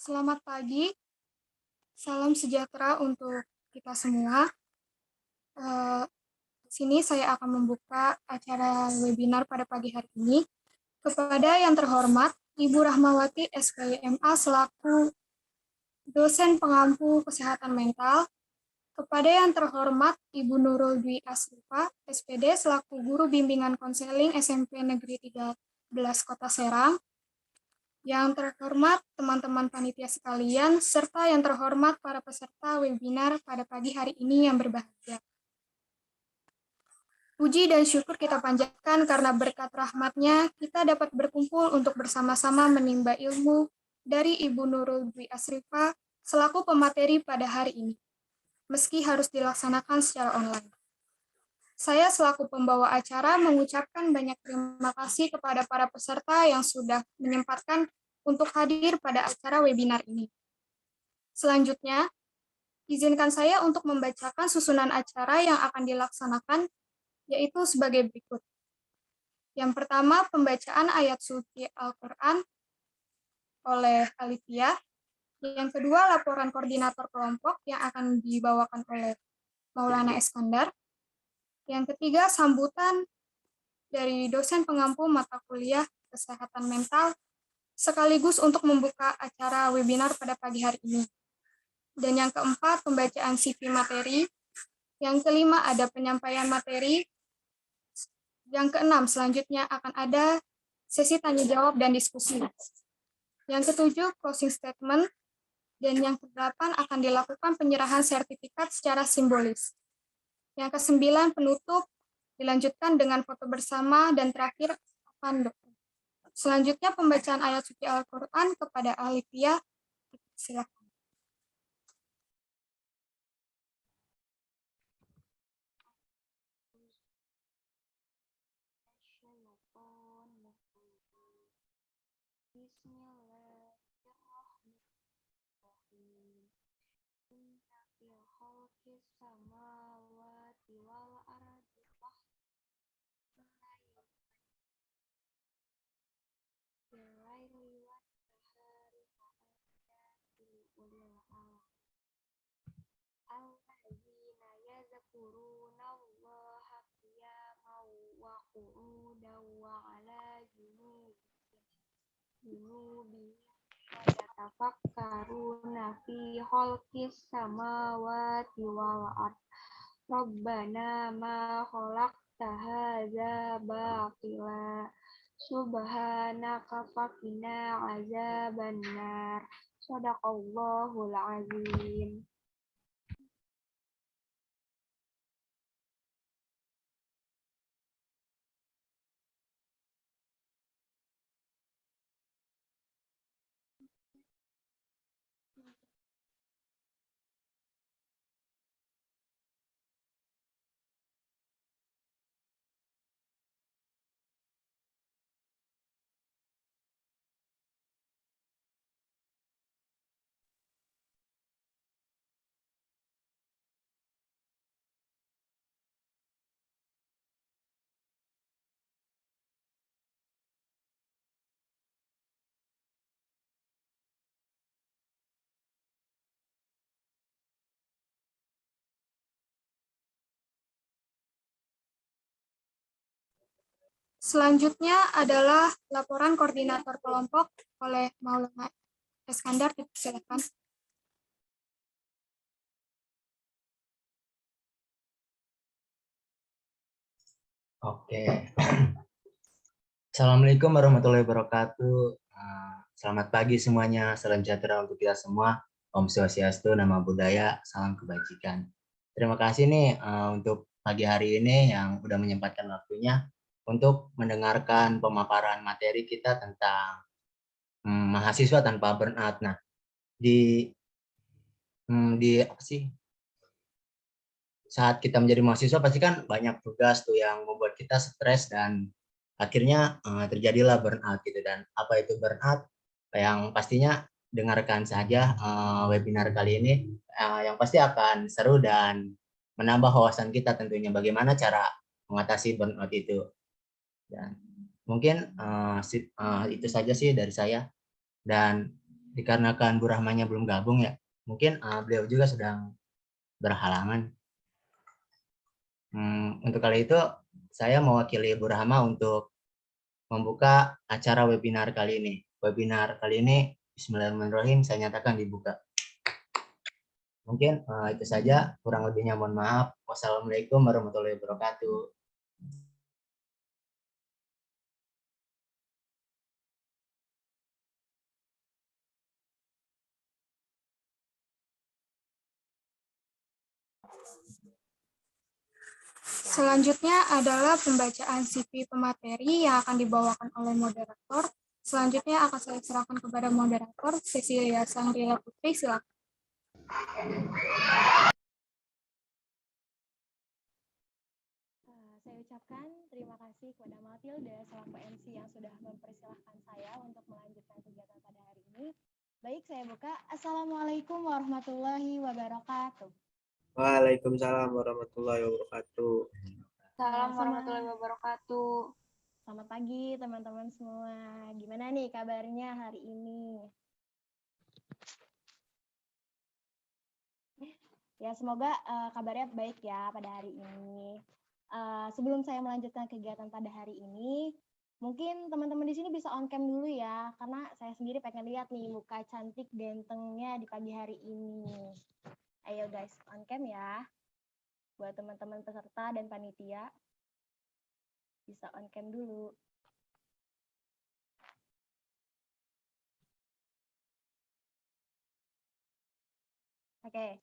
Selamat pagi, salam sejahtera untuk kita semua. Di sini saya akan membuka acara webinar pada pagi hari ini. Kepada yang terhormat, Ibu Rahmawati SPMA selaku dosen pengampu kesehatan mental, kepada yang terhormat Ibu Nurul Dwi Asrifa, SPD selaku guru bimbingan konseling SMP Negeri 13 Kota Serang, yang terhormat teman-teman panitia sekalian, serta yang terhormat para peserta webinar pada pagi hari ini yang berbahagia. Puji dan syukur kita panjatkan karena berkat rahmat-Nya kita dapat berkumpul untuk bersama-sama menimba ilmu dari Ibu Nurul Dwi Asrifa selaku pemateri pada hari ini, meski harus dilaksanakan secara online. Saya selaku pembawa acara mengucapkan banyak terima kasih kepada para peserta yang sudah menyempatkan untuk hadir pada acara webinar ini. Selanjutnya, izinkan saya untuk membacakan susunan acara yang akan dilaksanakan, yaitu sebagai berikut. Yang pertama, pembacaan ayat suci Al-Quran oleh Alifia. Yang kedua, laporan koordinator kelompok yang akan dibawakan oleh Maulana Iskandar. Yang ketiga, sambutan dari dosen pengampu mata kuliah kesehatan mental, sekaligus untuk membuka acara webinar pada pagi hari ini. Dan yang keempat, pembacaan CV materi. Yang kelima, ada penyampaian materi. Yang keenam, selanjutnya akan ada sesi tanya-jawab dan diskusi. Yang ketujuh, closing statement. Dan yang kedelapan, akan dilakukan penyerahan sertifikat secara simbolis. Yang kesembilan, penutup, dilanjutkan dengan foto bersama, dan terakhir, panduk. Selanjutnya, pembacaan ayat suci Al-Quran kepada Alifia. Silakan. Bismillahirrahmanirrahim. Inna fil khalqis samawati wal ardi waqtilaili wan nahari ayatin ulil albab alladzina yadhkurunallaha qiyaman wa qu'udan wa 'ala junubihim yatafakkaruna fi khalqis samawati wal ardh Rabbana ma khalaqta hadza batila subhanaka faqina azabannar. Shadaqallahul azim. Selanjutnya adalah laporan koordinator kelompok oleh Maulana Iskandar. Silakan. Oke. Assalamualaikum warahmatullahi wabarakatuh. Selamat pagi semuanya. Salam sejahtera untuk kita semua. Om Swastiastu, Namo Buddhaya, salam kebajikan. Terima kasih nih untuk pagi hari ini yang udah menyempatkan waktunya untuk mendengarkan pemaparan materi kita tentang mahasiswa tanpa burnout. Nah, di apa sih? Saat kita menjadi mahasiswa pasti kan banyak tugas tuh yang membuat kita stres dan akhirnya terjadilah burnout gitu. Dan apa itu burnout? Yang pastinya dengarkan saja webinar kali ini yang pasti akan seru dan menambah wawasan kita tentunya bagaimana cara mengatasi burnout itu. Dan mungkin itu saja sih dari saya. Dan dikarenakan Bu Rahmanya belum gabung ya, mungkin beliau juga sedang berhalangan. Untuk kali itu saya mewakili Bu Rahma untuk membuka acara webinar kali ini. Webinar kali ini Bismillahirrahmanirrahim saya nyatakan dibuka. Mungkin itu saja, kurang lebihnya mohon maaf. Wassalamualaikum warahmatullahi wabarakatuh. Selanjutnya adalah pembacaan CV pemateri yang akan dibawakan oleh moderator. Selanjutnya akan saya serahkan kepada moderator Cecilia Sangrila Putri, silakan. Saya ucapkan terima kasih kepada Matilda selaku MC yang sudah mempersilahkan saya untuk melanjutkan kegiatan pada hari ini. Baik, saya buka. Assalamualaikum warahmatullahi wabarakatuh. Waalaikumsalam warahmatullahi wabarakatuh. Salam warahmatullahi wabarakatuh. Selamat pagi teman-teman semua. Gimana nih kabarnya hari ini? Ya, semoga kabarnya baik ya pada hari ini. Sebelum saya melanjutkan kegiatan pada hari ini, mungkin teman-teman di sini bisa on cam dulu ya, karena saya sendiri pengen lihat nih muka cantik gantengnya di pagi hari ini. Ayo guys, on cam ya. Buat teman-teman peserta dan panitia, bisa on cam dulu. Oke,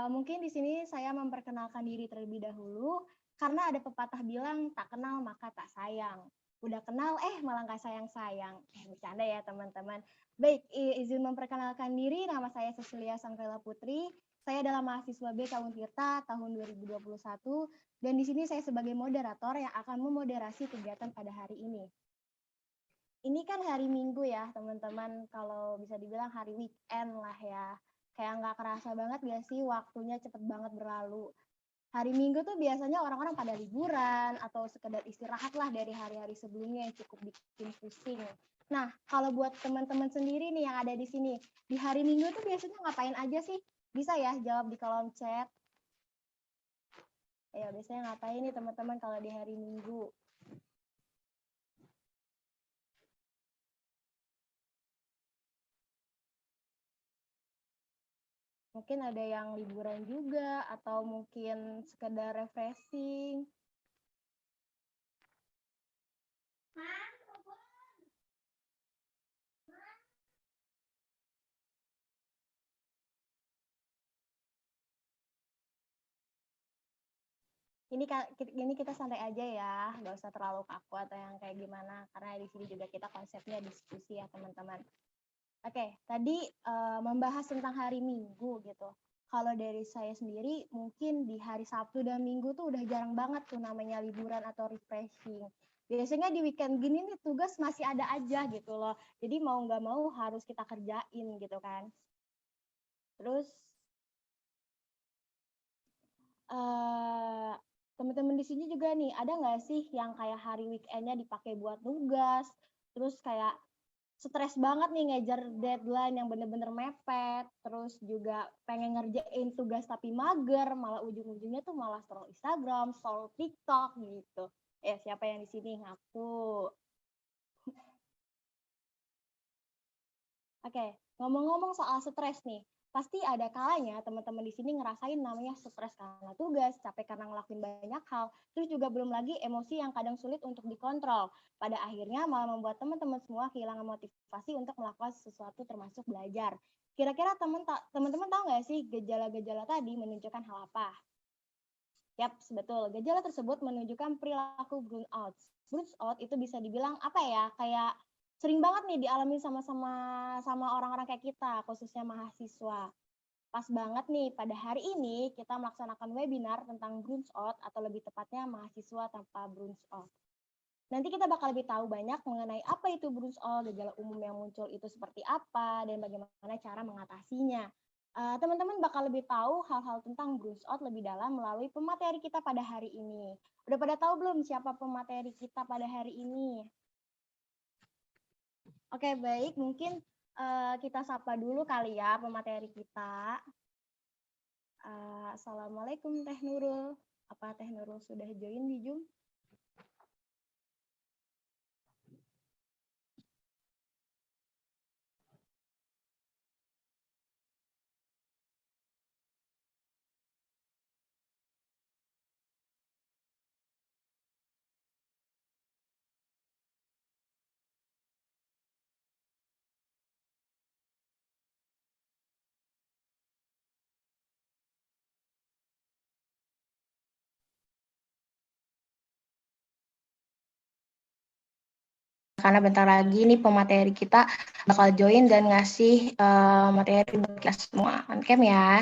mungkin di sini saya memperkenalkan diri terlebih dahulu, karena ada pepatah bilang tak kenal maka tak sayang. Udah kenal, malah nggak sayang-sayang. Bercanda ya teman-teman. Baik, izin memperkenalkan diri, nama saya Cecilia Sangrila Putri. Saya adalah mahasiswa B Kawun Tirta tahun 2021, dan di sini saya sebagai moderator yang akan memoderasi kegiatan pada hari ini. Ini kan hari Minggu ya teman-teman, kalau bisa dibilang hari weekend lah ya. Kayak nggak kerasa banget gak sih waktunya cepet banget berlalu. Hari Minggu tuh biasanya orang-orang pada liburan atau sekedar istirahat lah dari hari-hari sebelumnya yang cukup bikin pusing. Nah, kalau buat teman-teman sendiri nih yang ada di sini, di hari Minggu tuh biasanya ngapain aja sih? Bisa ya jawab di kolom chat. Ayo, biasanya ngapain nih teman-teman kalau di hari Minggu? Mungkin ada yang liburan juga, atau mungkin sekedar refreshing. Ini kita santai aja ya, nggak usah terlalu kaku atau yang kayak gimana, karena di sini juga kita konsepnya diskusi ya teman-teman. Oke, tadi membahas tentang hari Minggu gitu. Kalau dari saya sendiri, mungkin di hari Sabtu dan Minggu tuh udah jarang banget tuh namanya liburan atau refreshing. Biasanya di weekend gini nih tugas masih ada aja gitu loh. Jadi mau nggak mau harus kita kerjain gitu kan. Terus teman-teman di sini juga nih, ada nggak sih yang kayak hari weekendnya dipakai buat tugas, terus kayak stres banget nih ngejar deadline yang bener-bener mepet, terus juga pengen ngerjain tugas tapi mager, malah ujung-ujungnya tuh malah scroll Instagram, scroll TikTok gitu. Siapa yang di sini ngaku? Oke, ngomong-ngomong soal stres nih, pasti ada kalanya teman-teman di sini ngerasain namanya stres karena tugas, capek karena ngelakuin banyak hal, terus juga belum lagi emosi yang kadang sulit untuk dikontrol. Pada akhirnya malah membuat teman-teman semua kehilangan motivasi untuk melakukan sesuatu termasuk belajar. Kira-kira teman-teman tahu nggak sih gejala-gejala tadi menunjukkan hal apa? Yap, betul. Gejala tersebut menunjukkan perilaku burnout. Burnout itu bisa dibilang apa ya? Kayak sering banget nih dialami sama orang-orang kayak kita, khususnya mahasiswa. Pas banget nih pada hari ini kita melaksanakan webinar tentang burnout atau lebih tepatnya mahasiswa tanpa burnout. Nanti kita bakal lebih tahu banyak mengenai apa itu burnout, gejala umum yang muncul itu seperti apa, dan bagaimana cara mengatasinya. Teman-teman bakal lebih tahu hal-hal tentang burnout lebih dalam melalui pemateri kita pada hari ini. Udah pada tahu belum siapa pemateri kita pada hari ini? Oke, baik. Mungkin Kita sapa dulu kali ya pemateri kita. Assalamualaikum Teh Nurul. Apa Teh Nurul sudah join di Zoom? Karena bentar lagi nih pemateri kita bakal join dan ngasih materi buat kita semua. On cam ya.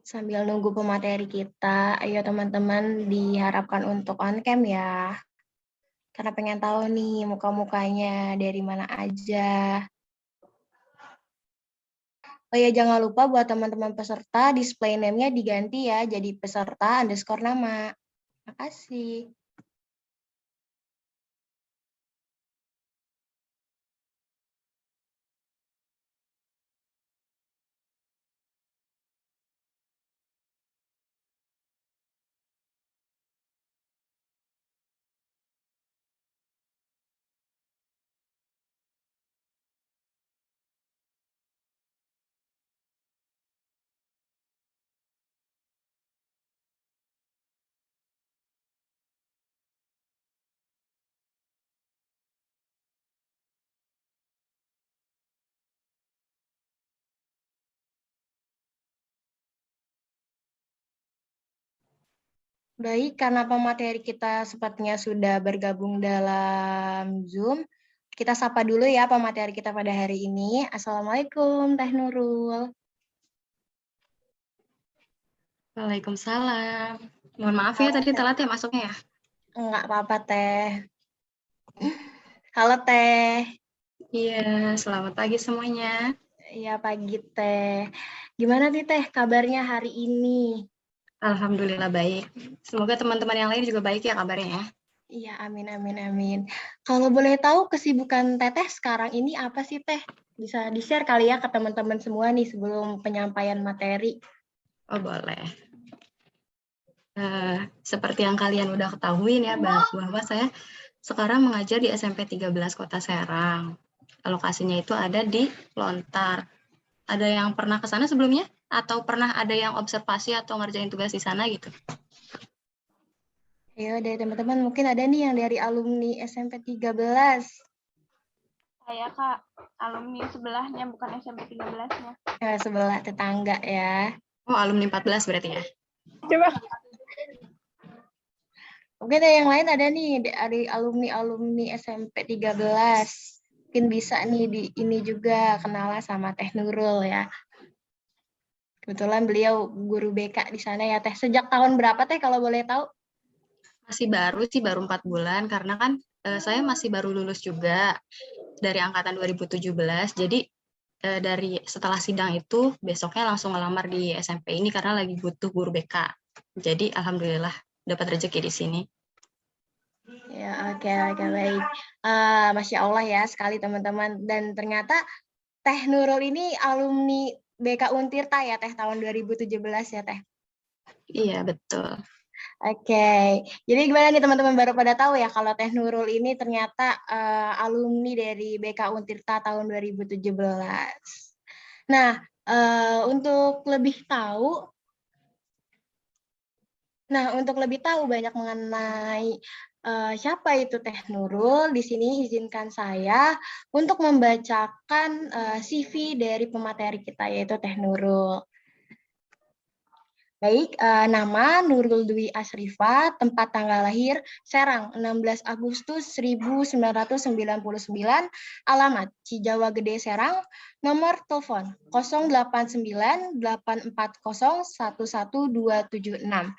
Sambil nunggu pemateri kita, ayo teman-teman diharapkan untuk on cam ya. Karena pengen tahu nih muka-mukanya dari mana aja. Oh ya, jangan lupa buat teman-teman peserta, display name-nya diganti ya, jadi peserta _ nama. Makasih. Baik, karena pemateri kita sepertinya sudah bergabung dalam Zoom, kita sapa dulu ya pemateri kita pada hari ini. Assalamualaikum, Teh Nurul. Waalaikumsalam. Mohon maaf ya tadi telat ya masuknya ya. Enggak apa-apa, Teh. Halo, Teh. Iya, selamat pagi semuanya. Iya, pagi, Teh. Gimana nih, Teh, kabarnya hari ini? Alhamdulillah baik. Semoga teman-teman yang lain juga baik ya kabarnya ya. Iya, amin, amin, amin. Kalau boleh tahu kesibukan Teteh sekarang ini apa sih, Teh? Bisa di-share kali ya ke teman-teman semua nih sebelum penyampaian materi. Oh boleh. Seperti yang kalian udah ketahui ya bahwa saya sekarang mengajar di SMP 13 Kota Serang. Lokasinya itu ada di Lontar. Ada yang pernah ke sana sebelumnya? Atau pernah ada yang observasi atau ngerjain tugas di sana gitu? Ya, dari teman-teman mungkin ada nih yang dari alumni SMP 13. Saya Kak, alumni sebelahnya bukan SMP 13-nya. Ya, sebelah tetangga ya. Oh, alumni 14 berarti ya? Coba. Mungkin ada yang lain ada nih dari alumni SMP 13. Mungkin bisa nih di ini juga kenalan sama Teh Nurul ya. Kebetulan beliau guru BK di sana ya, Teh. Sejak tahun berapa, Teh, kalau boleh tahu? Masih baru sih, baru 4 bulan, karena kan saya masih baru lulus juga dari angkatan 2017, jadi dari setelah sidang itu, besoknya langsung ngelamar di SMP ini karena lagi butuh guru BK. Jadi, alhamdulillah dapat rezeki di sini. Ya, oke, baik. Masya Allah ya sekali teman-teman. Dan ternyata Teh Nurul ini alumni BK Untirta ya, Teh, tahun 2017 ya, Teh? Iya, betul. Oke, jadi gimana nih teman-teman, baru pada tahu ya kalau Teh Nurul ini ternyata alumni dari BK Untirta tahun 2017. Nah, untuk lebih tahu, banyak mengenai siapa itu Teh Nurul, di sini izinkan saya untuk membacakan CV dari pemateri kita, yaitu Teh Nurul. Baik, nama Nurul Dwi Asrifa, tempat tanggal lahir Serang, 16 Agustus 1999, alamat Cijawa Gede Serang, nomor telepon 089840112776.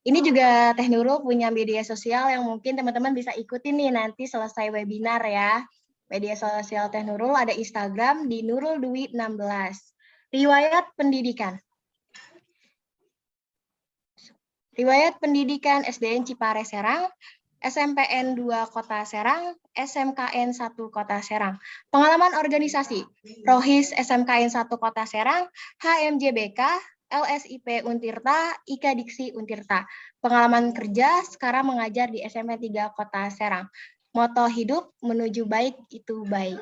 Ini juga Teh Nurul punya media sosial yang mungkin teman-teman bisa ikuti nih nanti selesai webinar ya. Media sosial Teh Nurul ada Instagram di Nurul Dwi 16. Riwayat pendidikan. Riwayat pendidikan SDN Cipare Serang, SMPN 2 Kota Serang, SMKN 1 Kota Serang. Pengalaman organisasi, Rohis SMKN 1 Kota Serang, HMJBK, LSIP Untirta, IKA Diksi Untirta. Pengalaman kerja, sekarang mengajar di SMP 3 Kota Serang. Moto hidup, menuju baik itu baik.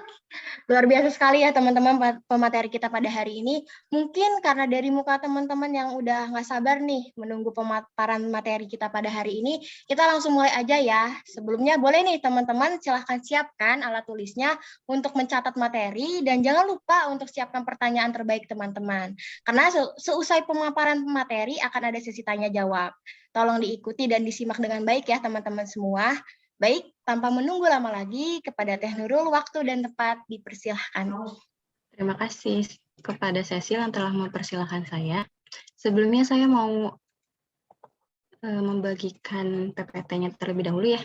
Luar biasa sekali ya teman-teman pemateri kita pada hari ini. Mungkin karena dari muka teman-teman yang udah nggak sabar nih menunggu pemaparan materi kita pada hari ini, kita langsung mulai aja ya. Sebelumnya boleh nih teman-teman silahkan siapkan alat tulisnya untuk mencatat materi, dan jangan lupa untuk siapkan pertanyaan terbaik teman-teman. Karena seusai pemaparan materi akan ada sesi tanya jawab. Tolong diikuti dan disimak dengan baik ya teman-teman semua. Baik, tanpa menunggu lama lagi, kepada Teh Nurul, waktu dan tempat dipersilahkan. Terima kasih kepada Cecil yang telah mempersilahkan saya. Sebelumnya saya mau membagikan PPT-nya terlebih dahulu ya.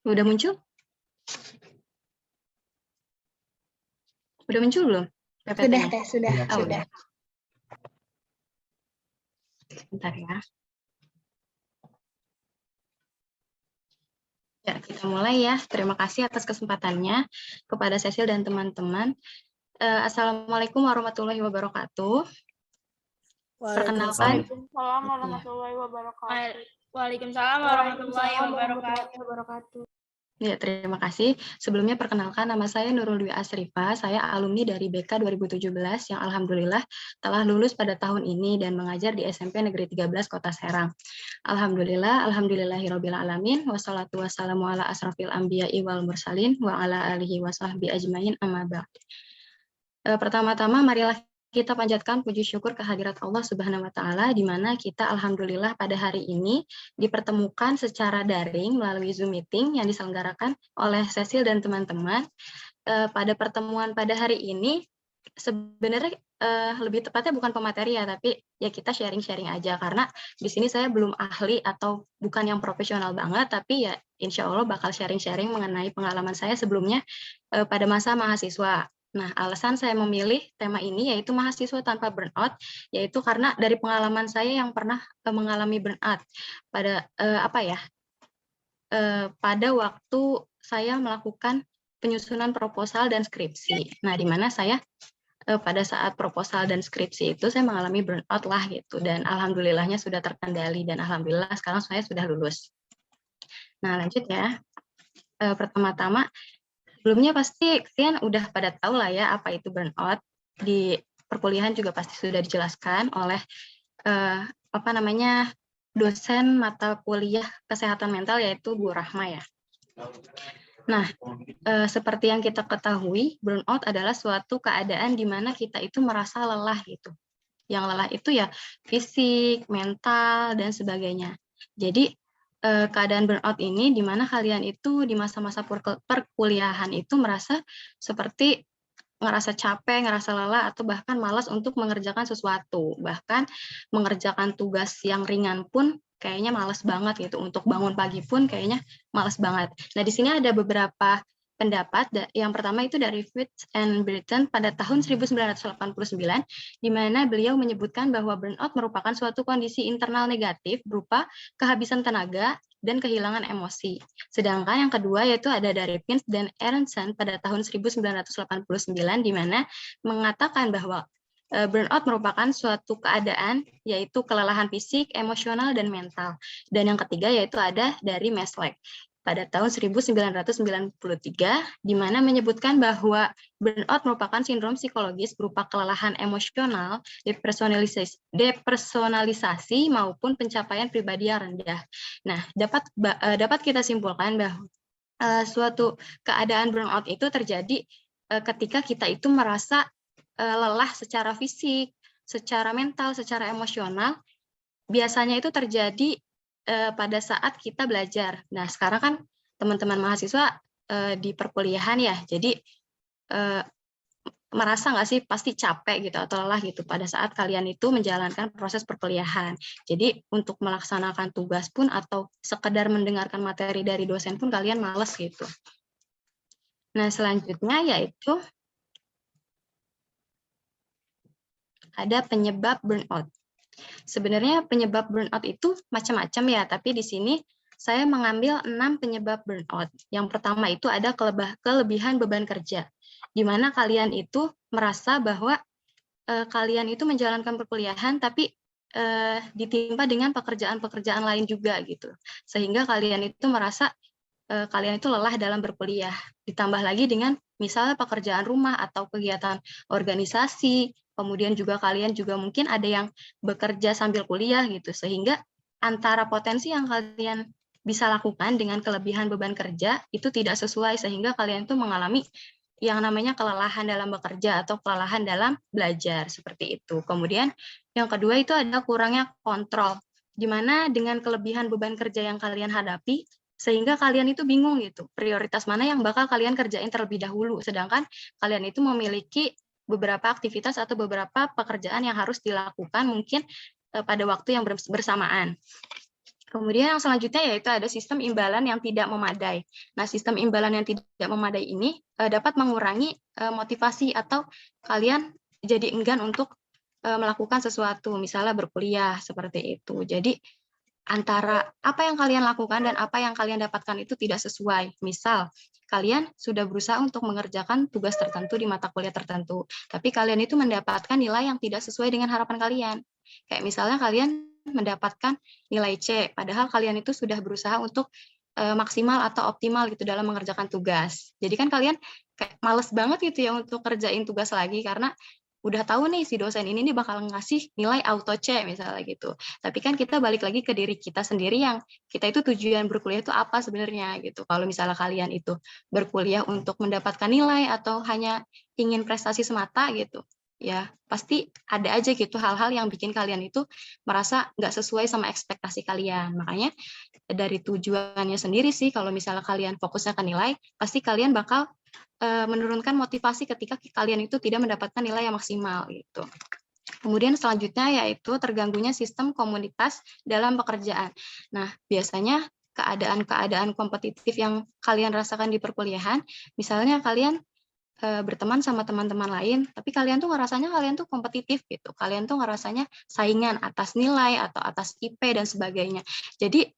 Udah muncul? Udah muncul belum PPT-nya? Sudah. Udah. Sebentar ya. Ya, kita mulai ya. Terima kasih atas kesempatannya kepada Cecil dan teman-teman. Assalamualaikum warahmatullahi wabarakatuh. Perkenalkan. Waalaikumsalam warahmatullahi wabarakatuh. Waalaikumsalam warahmatullahi wabarakatuh. Ya, terima kasih. Sebelumnya perkenalkan, nama saya Nurul Dwi Asrifa. Saya alumni dari BK 2017 yang alhamdulillah telah lulus pada tahun ini dan mengajar di SMP Negeri 13 Kota Serang. Alhamdulillahirabbil alamin, wassalatu wassalamu ala asrofil anbiya'i wal mursalin wa ala alihi wa sahbihi ajmain, amma ba'd. Pertama-tama marilah kita panjatkan puji syukur kehadirat Allah Subhanahu wa Ta'ala, di mana kita alhamdulillah pada hari ini dipertemukan secara daring melalui Zoom meeting yang diselenggarakan oleh Cecil dan teman-teman. Pada pertemuan pada hari ini sebenarnya lebih tepatnya bukan pemateri ya, tapi ya kita sharing-sharing aja, karena di sini saya belum ahli atau bukan yang profesional banget, tapi ya insya Allah bakal sharing-sharing mengenai pengalaman saya sebelumnya pada masa mahasiswa. Nah, alasan saya memilih tema ini yaitu mahasiswa tanpa burnout, yaitu karena dari pengalaman saya yang pernah mengalami burnout pada pada waktu saya melakukan penyusunan proposal dan skripsi. Nah, di mana saya pada saat proposal dan skripsi itu saya mengalami burnout lah gitu, dan alhamdulillahnya sudah terkendali dan alhamdulillah sekarang saya sudah lulus. Nah, lanjut ya. Pertama-tama, sebelumnya pasti kalian udah pada tahu lah ya apa itu burnout. Di perkuliahan juga pasti sudah dijelaskan oleh dosen mata kuliah kesehatan mental, yaitu Bu Rahma ya. Nah, seperti yang kita ketahui, burnout adalah suatu keadaan di mana kita itu merasa lelah gitu. Yang lelah itu ya fisik, mental, dan sebagainya. Jadi keadaan burnout ini di mana kalian itu di masa-masa perkuliahan itu merasa seperti ngerasa capek, ngerasa lelah, atau bahkan malas untuk mengerjakan sesuatu. Bahkan mengerjakan tugas yang ringan pun kayaknya malas banget gitu. Untuk bangun pagi pun kayaknya malas banget. Nah, di sini ada beberapa pendapat. Yang pertama itu dari Fitch and Burton pada tahun 1989, di mana beliau menyebutkan bahwa burnout merupakan suatu kondisi internal negatif berupa kehabisan tenaga dan kehilangan emosi. Sedangkan yang kedua yaitu ada dari Pins dan Aronson pada tahun 1989, di mana mengatakan bahwa Burnout merupakan suatu keadaan, yaitu kelelahan fisik, emosional, dan mental. Dan yang ketiga yaitu ada dari Maslach pada tahun 1993, di mana menyebutkan bahwa burnout merupakan sindrom psikologis berupa kelelahan emosional, depersonalisasi maupun pencapaian pribadi yang rendah. Nah, dapat kita simpulkan bahwa suatu keadaan burnout itu terjadi ketika kita itu merasa lelah secara fisik, secara mental, secara emosional. Biasanya itu terjadi pada saat kita belajar. Nah, sekarang kan teman-teman mahasiswa di perkuliahan ya, jadi merasa nggak sih pasti capek gitu atau lelah gitu pada saat kalian itu menjalankan proses perkuliahan. Jadi untuk melaksanakan tugas pun atau sekedar mendengarkan materi dari dosen pun kalian males gitu. Nah, selanjutnya yaitu ada penyebab burnout. Sebenarnya penyebab burnout itu macam-macam ya, tapi di sini saya mengambil 6 penyebab burnout. Yang pertama itu ada kelebihan beban kerja, di mana kalian itu merasa bahwa kalian itu menjalankan perkuliahan, tapi ditimpa dengan pekerjaan-pekerjaan lain juga gitu, sehingga kalian itu merasa kalian itu lelah dalam berkuliah. Ditambah lagi dengan misalnya pekerjaan rumah atau kegiatan organisasi, kemudian juga kalian juga mungkin ada yang bekerja sambil kuliah gitu, sehingga antara potensi yang kalian bisa lakukan dengan kelebihan beban kerja itu tidak sesuai, sehingga kalian tuh mengalami yang namanya kelelahan dalam bekerja atau kelelahan dalam belajar, seperti itu. Kemudian yang kedua itu ada kurangnya kontrol, di mana dengan kelebihan beban kerja yang kalian hadapi, sehingga kalian itu bingung gitu, prioritas mana yang bakal kalian kerjain terlebih dahulu, sedangkan kalian itu memiliki beberapa aktivitas atau beberapa pekerjaan yang harus dilakukan mungkin pada waktu yang bersamaan. Kemudian yang selanjutnya yaitu ada sistem imbalan yang tidak memadai. Nah, sistem imbalan yang tidak memadai ini dapat mengurangi motivasi atau kalian jadi enggan untuk melakukan sesuatu, misalnya berkuliah, seperti itu. Jadi antara apa yang kalian lakukan dan apa yang kalian dapatkan itu tidak sesuai. Misal, kalian sudah berusaha untuk mengerjakan tugas tertentu di mata kuliah tertentu, tapi kalian itu mendapatkan nilai yang tidak sesuai dengan harapan kalian. Kayak misalnya kalian mendapatkan nilai C, padahal kalian itu sudah berusaha untuk maksimal atau optimal gitu dalam mengerjakan tugas. Jadi kan kalian kayak males banget gitu ya untuk kerjain tugas lagi, karena udah tahu nih si dosen ini nih bakal ngasih nilai auto C misalnya gitu. Tapi kan kita balik lagi ke diri kita sendiri, yang kita itu tujuan berkuliah itu apa sebenarnya gitu. Kalau misalnya kalian itu berkuliah untuk mendapatkan nilai atau hanya ingin prestasi semata gitu, ya pasti ada aja gitu hal-hal yang bikin kalian itu merasa nggak sesuai sama ekspektasi kalian. Makanya dari tujuannya sendiri sih, kalau misalnya kalian fokusnya ke nilai, pasti kalian bakal menurunkan motivasi ketika kalian itu tidak mendapatkan nilai yang maksimal gitu. Kemudian selanjutnya yaitu terganggunya sistem komunitas dalam pekerjaan. Nah, biasanya keadaan-keadaan kompetitif yang kalian rasakan di perkuliahan, misalnya kalian berteman sama teman-teman lain, tapi kalian tuh ngerasanya kalian tuh kompetitif gitu. Kalian tuh ngerasanya saingan atas nilai atau atas IP dan sebagainya. Jadi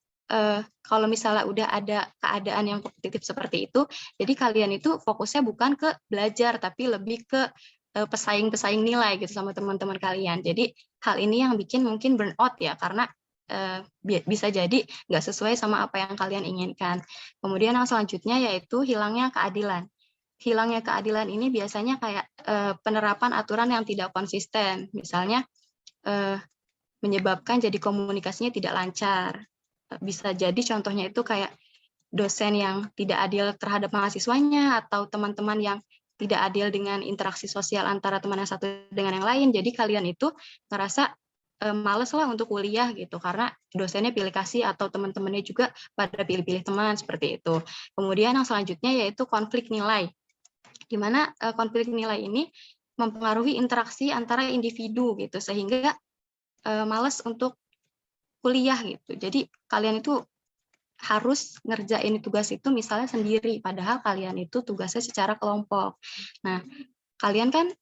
kalau misalnya udah ada keadaan yang kompetitif seperti itu, jadi kalian itu fokusnya bukan ke belajar, tapi lebih ke pesaing-pesaing nilai gitu sama teman-teman kalian. Jadi hal ini yang bikin mungkin burnout ya, karena bisa jadi nggak sesuai sama apa yang kalian inginkan. Kemudian yang selanjutnya yaitu hilangnya keadilan. Hilangnya keadilan ini biasanya kayak penerapan aturan yang tidak konsisten, misalnya menyebabkan jadi komunikasinya tidak lancar. Bisa jadi contohnya itu kayak dosen yang tidak adil terhadap mahasiswanya, atau teman-teman yang tidak adil dengan interaksi sosial antara teman yang satu dengan yang lain. Jadi kalian itu ngerasa males lah untuk kuliah gitu, karena dosennya pilih kasih atau teman-temannya juga pada pilih-pilih teman, seperti itu. Kemudian yang selanjutnya yaitu konflik nilai, di mana konflik nilai ini mempengaruhi interaksi antara individu gitu, sehingga males untuk kuliah gitu. Jadi kalian itu harus ngerjain tugas itu misalnya sendiri, padahal kalian itu tugasnya secara kelompok. Nah, kalian kan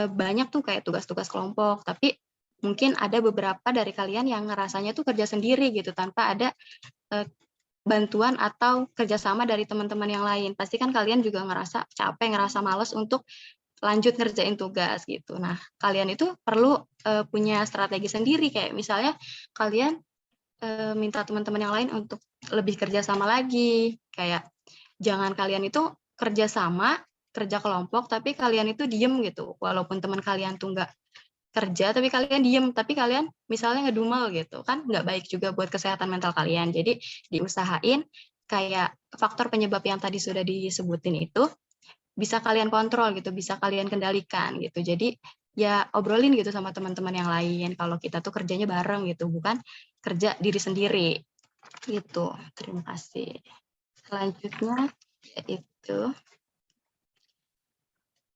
banyak tuh kayak tugas-tugas kelompok, tapi mungkin ada beberapa dari kalian yang ngerasanya tuh kerja sendiri gitu, tanpa ada bantuan atau kerjasama dari teman-teman yang lain. Pasti kan kalian juga ngerasa capek, ngerasa males untuk lanjut ngerjain tugas gitu. Nah, kalian itu perlu punya strategi sendiri, kayak misalnya kalian minta teman-teman yang lain untuk lebih kerjasama lagi, kayak jangan kalian itu kerjasama, kerja kelompok, tapi kalian itu diem gitu, walaupun teman kalian tuh nggak kerja, tapi kalian diem, tapi kalian misalnya ngedumel gitu, kan nggak baik juga buat kesehatan mental kalian. Jadi diusahain kayak faktor penyebab yang tadi sudah disebutin itu, bisa kalian kontrol gitu, bisa kalian kendalikan gitu. Jadi ya obrolin gitu sama teman-teman yang lain kalau kita tuh kerjanya bareng gitu, bukan kerja diri sendiri gitu. Terima kasih. Selanjutnya yaitu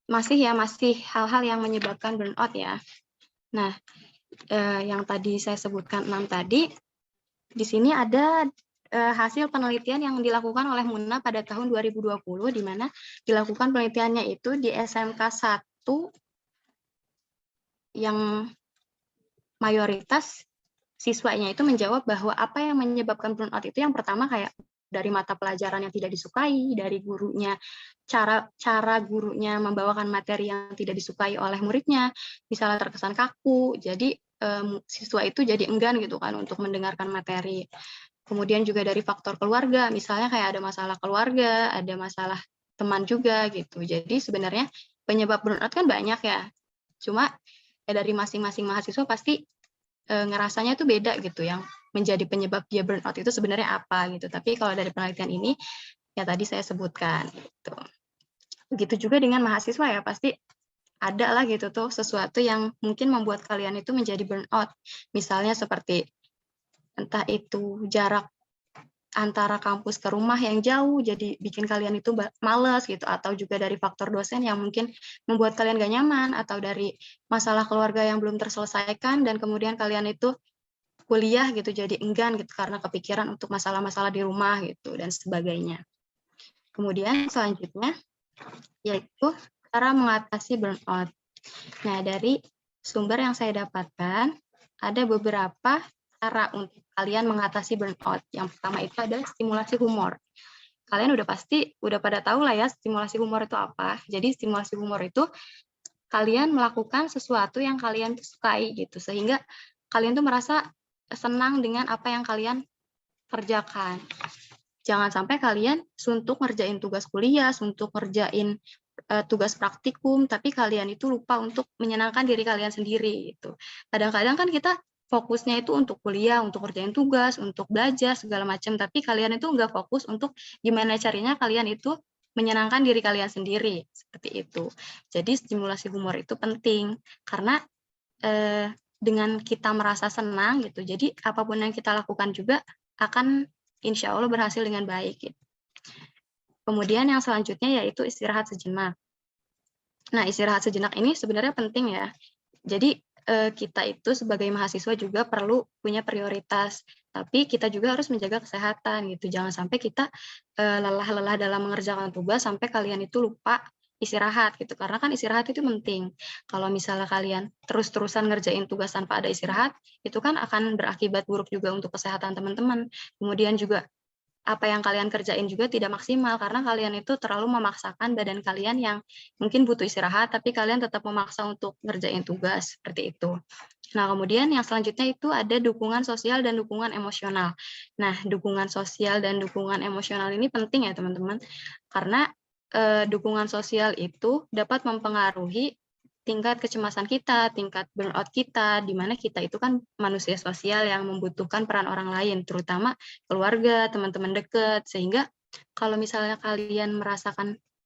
masih hal-hal yang menyebabkan burnout ya. Nah, yang tadi saya sebutkan 6 tadi, di sini ada hasil penelitian yang dilakukan oleh Muna pada tahun 2020, di mana dilakukan penelitiannya itu di SMK 1 yang mayoritas siswanya itu menjawab bahwa apa yang menyebabkan burnout itu yang pertama kayak dari mata pelajaran yang tidak disukai, dari gurunya, cara gurunya membawakan materi yang tidak disukai oleh muridnya, misalnya terkesan kaku, jadi siswa itu jadi enggan gitu kan untuk mendengarkan materi. Kemudian juga dari faktor keluarga, misalnya kayak ada masalah keluarga, ada masalah teman juga gitu. Jadi sebenarnya penyebab burnout kan banyak ya. Cuma ya dari masing-masing mahasiswa pasti ngerasanya tuh beda gitu, yang menjadi penyebab dia burnout itu sebenarnya apa gitu. Tapi kalau dari penelitian ini ya tadi saya sebutkan gitu. Begitu juga dengan mahasiswa ya, pasti ada lah gitu tuh sesuatu yang mungkin membuat kalian itu menjadi burnout. Misalnya seperti entah itu jarak antara kampus ke rumah yang jauh, jadi bikin kalian itu males gitu, atau juga dari faktor dosen yang mungkin membuat kalian gak nyaman, atau dari masalah keluarga yang belum terselesaikan, dan kemudian kalian itu kuliah gitu, jadi enggan gitu, karena kepikiran untuk masalah-masalah di rumah gitu, dan sebagainya. Kemudian selanjutnya, yaitu cara mengatasi burnout. Nah, dari sumber yang saya dapatkan, ada beberapa cara untuk kalian mengatasi burnout. Yang pertama itu adalah stimulasi humor. Kalian udah pada tahu lah ya stimulasi humor itu apa. Jadi stimulasi humor itu kalian melakukan sesuatu yang kalian sukai gitu, sehingga kalian tuh merasa senang dengan apa yang kalian kerjakan. Jangan sampai kalian suntuk ngerjain tugas kuliah, suntuk ngerjain tugas praktikum, tapi kalian itu lupa untuk menyenangkan diri kalian sendiri gitu. Kadang-kadang kan kita fokusnya itu untuk kuliah, untuk kerjain tugas, untuk belajar segala macam, tapi kalian itu nggak fokus untuk gimana caranya kalian itu menyenangkan diri kalian sendiri, seperti itu. Jadi stimulasi humor itu penting karena dengan kita merasa senang gitu, jadi apapun yang kita lakukan juga akan insya Allah berhasil dengan baik. Gitu. Kemudian yang selanjutnya yaitu istirahat sejenak. Nah, istirahat sejenak ini sebenarnya penting ya. Jadi kita itu sebagai mahasiswa juga perlu punya prioritas, tapi kita juga harus menjaga kesehatan gitu. Jangan sampai kita lelah-lelah dalam mengerjakan tugas sampai kalian itu lupa istirahat gitu. Karena kan istirahat itu penting. Kalau misalnya kalian terus-terusan ngerjain tugas tanpa ada istirahat, itu kan akan berakibat buruk juga untuk kesehatan teman-teman. Kemudian juga apa yang kalian kerjain juga tidak maksimal karena kalian itu terlalu memaksakan badan kalian yang mungkin butuh istirahat, tapi kalian tetap memaksa untuk ngerjain tugas, seperti itu. Nah, kemudian yang selanjutnya itu ada dukungan sosial dan dukungan emosional. Nah, dukungan sosial dan dukungan emosional ini penting ya teman-teman, karena dukungan sosial itu dapat mempengaruhi tingkat kecemasan kita, tingkat burnout kita, di mana kita itu kan manusia sosial yang membutuhkan peran orang lain, terutama keluarga, teman-teman dekat, sehingga kalau misalnya kalian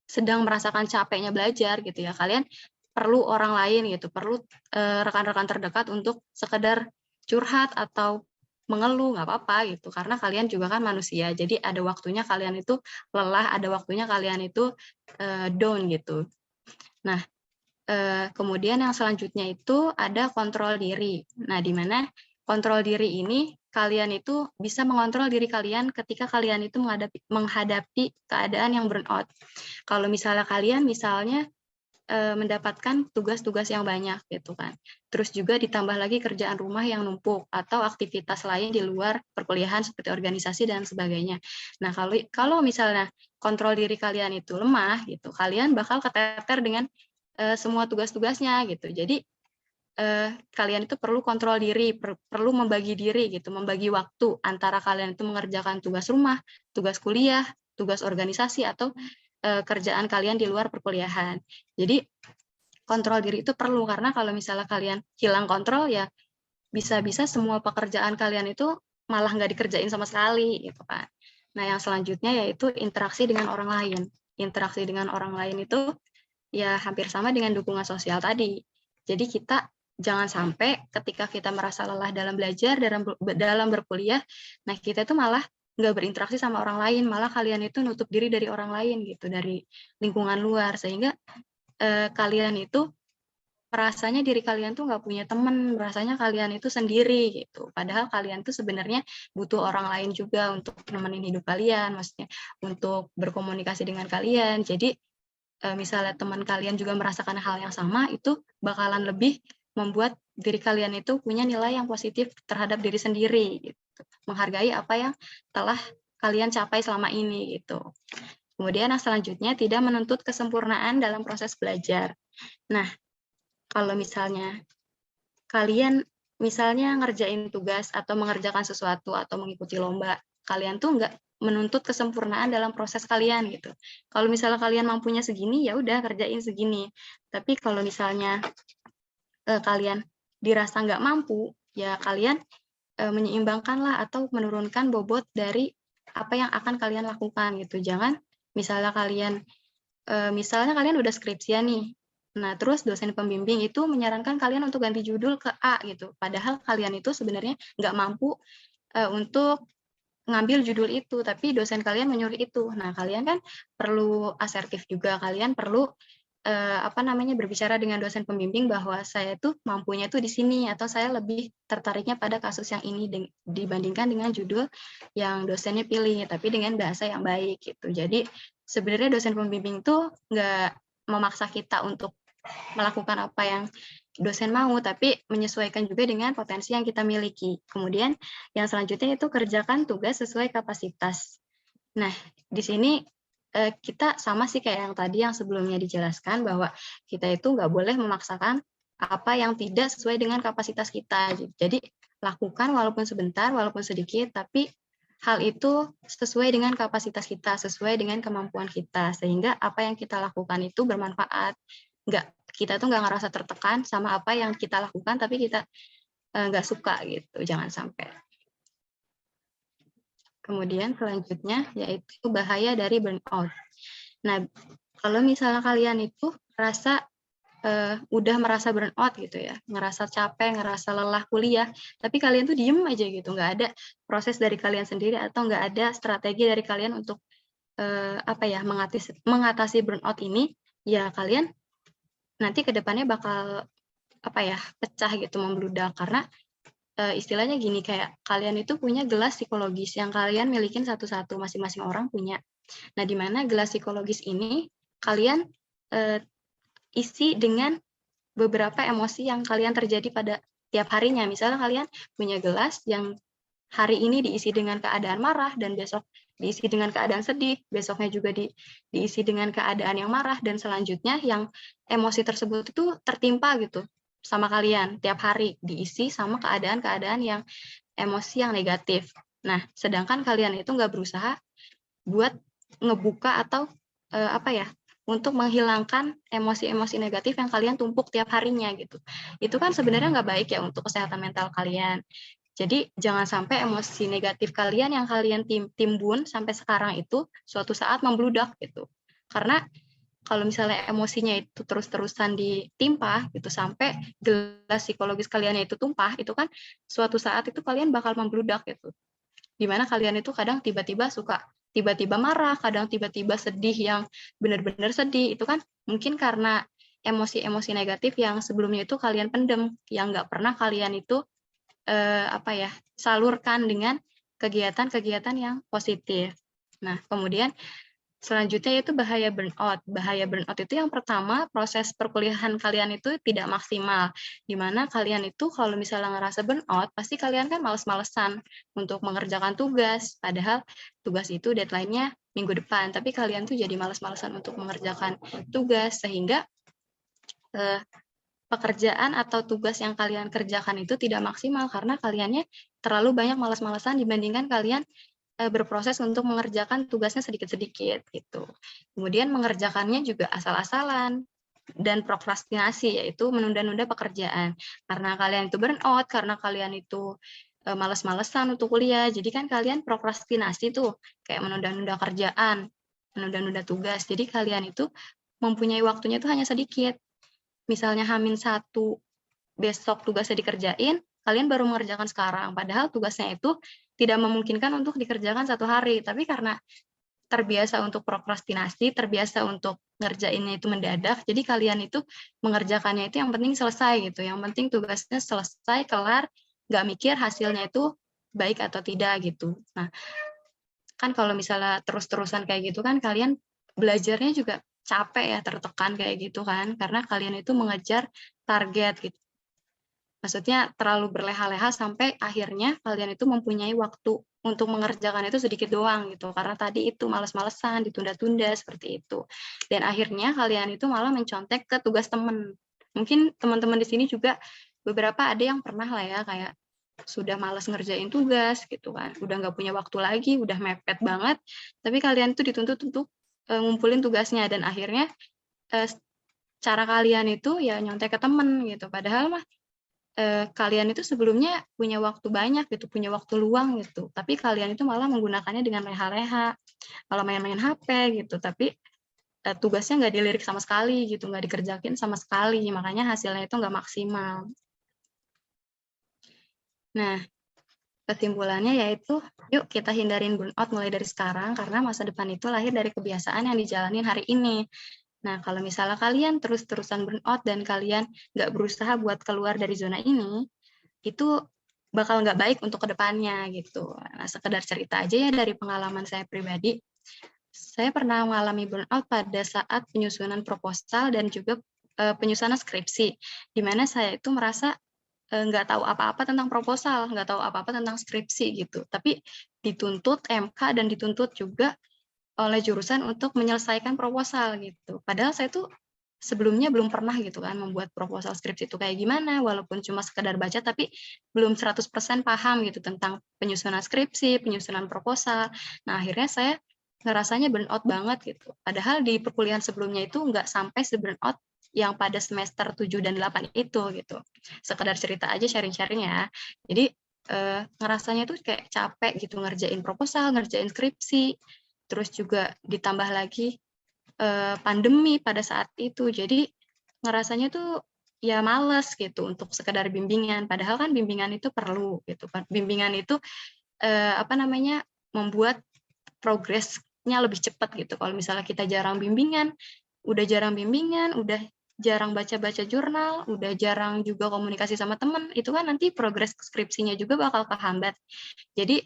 sedang merasakan capeknya belajar gitu ya, kalian perlu orang lain gitu, perlu rekan-rekan terdekat untuk sekedar curhat atau mengeluh, nggak apa-apa gitu, karena kalian juga kan manusia, jadi ada waktunya kalian itu lelah, ada waktunya kalian itu down gitu. Nah, kemudian yang selanjutnya itu ada kontrol diri. Nah, di mana kontrol diri ini kalian itu bisa mengontrol diri kalian ketika kalian itu menghadapi keadaan yang burnout. Kalau misalnya kalian mendapatkan tugas-tugas yang banyak gitu kan. Terus juga ditambah lagi kerjaan rumah yang numpuk atau aktivitas lain di luar perkuliahan seperti organisasi dan sebagainya. Nah, kalau misalnya kontrol diri kalian itu lemah gitu, kalian bakal keteter dengan semua tugas-tugasnya gitu. Jadi kalian itu perlu kontrol diri, perlu membagi diri gitu, membagi waktu antara kalian itu mengerjakan tugas rumah, tugas kuliah, tugas organisasi atau kerjaan kalian di luar perkuliahan. Jadi kontrol diri itu perlu, karena kalau misalnya kalian hilang kontrol ya bisa-bisa semua pekerjaan kalian itu malah nggak dikerjain sama sekali gitu kan. Nah, yang selanjutnya yaitu interaksi dengan orang lain. Interaksi dengan orang lain itu ya hampir sama dengan dukungan sosial tadi. Jadi kita jangan sampai ketika kita merasa lelah dalam belajar, dalam berkuliah, nah kita itu malah nggak berinteraksi sama orang lain, malah kalian itu nutup diri dari orang lain gitu, dari lingkungan luar, sehingga kalian itu rasanya diri kalian tuh nggak punya teman, rasanya kalian itu sendiri gitu. Padahal kalian tuh sebenarnya butuh orang lain juga untuk nemenin hidup kalian, maksudnya untuk berkomunikasi dengan kalian. Jadi misalnya teman kalian juga merasakan hal yang sama, itu bakalan lebih membuat diri kalian itu punya nilai yang positif terhadap diri sendiri gitu. Menghargai apa yang telah kalian capai selama ini gitu. Kemudian yang selanjutnya, tidak menuntut kesempurnaan dalam proses belajar. Nah, kalau misalnya kalian misalnya ngerjain tugas atau mengerjakan sesuatu atau mengikuti lomba, kalian tuh nggak menuntut kesempurnaan dalam proses kalian gitu. Kalau misalnya kalian mampunya segini, ya udah kerjain segini. Tapi kalau misalnya kalian dirasa nggak mampu, ya kalian menyeimbangkanlah atau menurunkan bobot dari apa yang akan kalian lakukan gitu. Jangan misalnya kalian udah skripsian nih. Nah, terus dosen pembimbing itu menyarankan kalian untuk ganti judul ke A gitu. Padahal kalian itu sebenarnya nggak mampu untuk ngambil judul itu, tapi dosen kalian menyuruh itu. Nah, kalian kan perlu asertif juga. Kalian perlu berbicara dengan dosen pembimbing bahwa saya tuh mampunya tuh di sini, atau saya lebih tertariknya pada kasus yang ini dibandingkan dengan judul yang dosennya pilih, tapi dengan bahasa yang baik gitu. Jadi sebenarnya dosen pembimbing tuh nggak memaksa kita untuk melakukan apa yang dosen mau, tapi menyesuaikan juga dengan potensi yang kita miliki. Kemudian yang selanjutnya itu kerjakan tugas sesuai kapasitas. Nah, di sini kita sama sih kayak yang tadi yang sebelumnya dijelaskan, bahwa kita itu nggak boleh memaksakan apa yang tidak sesuai dengan kapasitas kita. Jadi lakukan walaupun sebentar, walaupun sedikit, tapi hal itu sesuai dengan kapasitas kita, sesuai dengan kemampuan kita, sehingga apa yang kita lakukan itu bermanfaat. Kita tuh nggak ngerasa tertekan sama apa yang kita lakukan, tapi kita nggak suka gitu, jangan sampai. Kemudian selanjutnya yaitu bahaya dari burnout. Nah, kalau misalnya kalian itu udah merasa burnout gitu ya, ngerasa capek, ngerasa lelah kuliah, tapi kalian tuh diem aja gitu, nggak ada proses dari kalian sendiri atau nggak ada strategi dari kalian untuk mengatasi burnout ini, ya kalian nanti ke depannya bakal pecah gitu, membludak, karena istilahnya gini, kayak kalian itu punya gelas psikologis yang kalian milikin satu-satu, masing-masing orang punya. Nah, di mana gelas psikologis ini kalian isi dengan beberapa emosi yang kalian terjadi pada tiap harinya. Misalnya kalian punya gelas yang hari ini diisi dengan keadaan marah, dan besok diisi dengan keadaan sedih, besoknya juga diisi dengan keadaan yang marah, dan selanjutnya yang emosi tersebut itu tertimpa gitu sama kalian tiap hari, diisi sama keadaan-keadaan yang emosi yang negatif. Nah, sedangkan kalian itu nggak berusaha buat ngebuka atau untuk menghilangkan emosi-emosi negatif yang kalian tumpuk tiap harinya gitu. Itu kan sebenarnya nggak baik ya untuk kesehatan mental kalian. Jadi jangan sampai emosi negatif kalian yang kalian timbun sampai sekarang itu suatu saat membludak gitu. Karena kalau misalnya emosinya itu terus-terusan ditimpa gitu sampai gelas psikologis kalian itu tumpah, itu kan suatu saat itu kalian bakal membludak gitu. Dimana kalian itu kadang tiba-tiba marah, kadang tiba-tiba sedih yang benar-benar sedih. Itu kan mungkin karena emosi-emosi negatif yang sebelumnya itu kalian pendem, yang nggak pernah kalian itu salurkan dengan kegiatan-kegiatan yang positif. Nah, kemudian selanjutnya yaitu bahaya burnout. Bahaya burnout itu yang pertama, proses perkuliahan kalian itu tidak maksimal. Di mana kalian itu kalau misalnya ngerasa burnout, pasti kalian kan males-malesan untuk mengerjakan tugas. Padahal tugas itu deadline-nya minggu depan, tapi kalian tuh jadi males-malesan untuk mengerjakan tugas, sehingga pekerjaan atau tugas yang kalian kerjakan itu tidak maksimal karena kaliannya terlalu banyak malas-malasan dibandingkan kalian berproses untuk mengerjakan tugasnya sedikit-sedikit gitu. Kemudian mengerjakannya juga asal-asalan dan prokrastinasi, yaitu menunda-nunda pekerjaan. Karena kalian itu burnout, karena kalian itu malas-malesan untuk kuliah, jadi kan kalian prokrastinasi tuh, kayak menunda-nunda kerjaan, menunda-nunda tugas. Jadi kalian itu mempunyai waktunya itu hanya sedikit. Misalnya H-1 besok tugasnya dikerjain, kalian baru mengerjakan sekarang. Padahal tugasnya itu tidak memungkinkan untuk dikerjakan 1 hari. Tapi karena terbiasa untuk prokrastinasi, terbiasa untuk ngerjainnya itu mendadak, jadi kalian itu mengerjakannya itu yang penting selesai gitu. Yang penting tugasnya selesai, kelar, nggak mikir hasilnya itu baik atau tidak gitu. Nah, kan kalau misalnya terus-terusan kayak gitu kan kalian belajarnya juga capek ya, tertekan kayak gitu kan, karena kalian itu mengejar target gitu. Maksudnya terlalu berleha-leha sampai akhirnya kalian itu mempunyai waktu untuk mengerjakan itu sedikit doang gitu, karena tadi itu malas-malesan, ditunda-tunda seperti itu. Dan akhirnya kalian itu malah mencontek ke tugas teman. Mungkin teman-teman di sini juga beberapa ada yang pernah lah ya kayak sudah malas ngerjain tugas gitu kan, udah nggak punya waktu lagi, udah mepet banget, tapi kalian tuh dituntut untuk ngumpulin tugasnya dan akhirnya cara kalian itu ya nyontek ke temen gitu, padahal mah kalian itu sebelumnya punya waktu banyak gitu, punya waktu luang gitu, tapi kalian itu malah menggunakannya dengan leha-leha, malah main-main HP gitu, tapi tugasnya nggak dilirik sama sekali gitu, nggak dikerjain sama sekali, makanya hasilnya itu nggak maksimal. Nah, kesimpulannya yaitu, yuk kita hindarin burnout mulai dari sekarang, karena masa depan itu lahir dari kebiasaan yang dijalanin hari ini. Nah, kalau misalnya kalian terus-terusan burnout dan kalian nggak berusaha buat keluar dari zona ini, itu bakal nggak baik untuk kedepannya gitu. Nah, sekedar cerita aja ya dari pengalaman saya pribadi. Saya pernah mengalami burnout pada saat penyusunan proposal dan juga penyusunan skripsi, di mana saya itu merasa nggak tahu apa-apa tentang proposal, nggak tahu apa-apa tentang skripsi gitu. Tapi dituntut MK dan dituntut juga oleh jurusan untuk menyelesaikan proposal gitu. Padahal saya tuh sebelumnya belum pernah gitu kan membuat proposal skripsi itu kayak gimana, walaupun cuma sekedar baca tapi belum 100% paham gitu tentang penyusunan skripsi, penyusunan proposal. Nah, akhirnya saya ngerasanya burnout banget gitu. Padahal di perkuliahan sebelumnya itu nggak sampai se-burnout yang pada semester 7 dan 8 itu gitu. Sekedar cerita aja, sharing-sharing ya. Jadi ngerasanya tuh kayak capek gitu ngerjain proposal, ngerjain skripsi, terus juga ditambah lagi pandemi pada saat itu. Jadi ngerasanya tuh ya males gitu untuk sekedar bimbingan. Padahal kan bimbingan itu perlu gitu kan. Bimbingan itu membuat progresnya lebih cepat gitu. Kalau misalnya kita jarang bimbingan, udah jarang baca-baca jurnal, udah jarang juga komunikasi sama teman, itu kan nanti progres skripsinya juga bakal kehambat. Jadi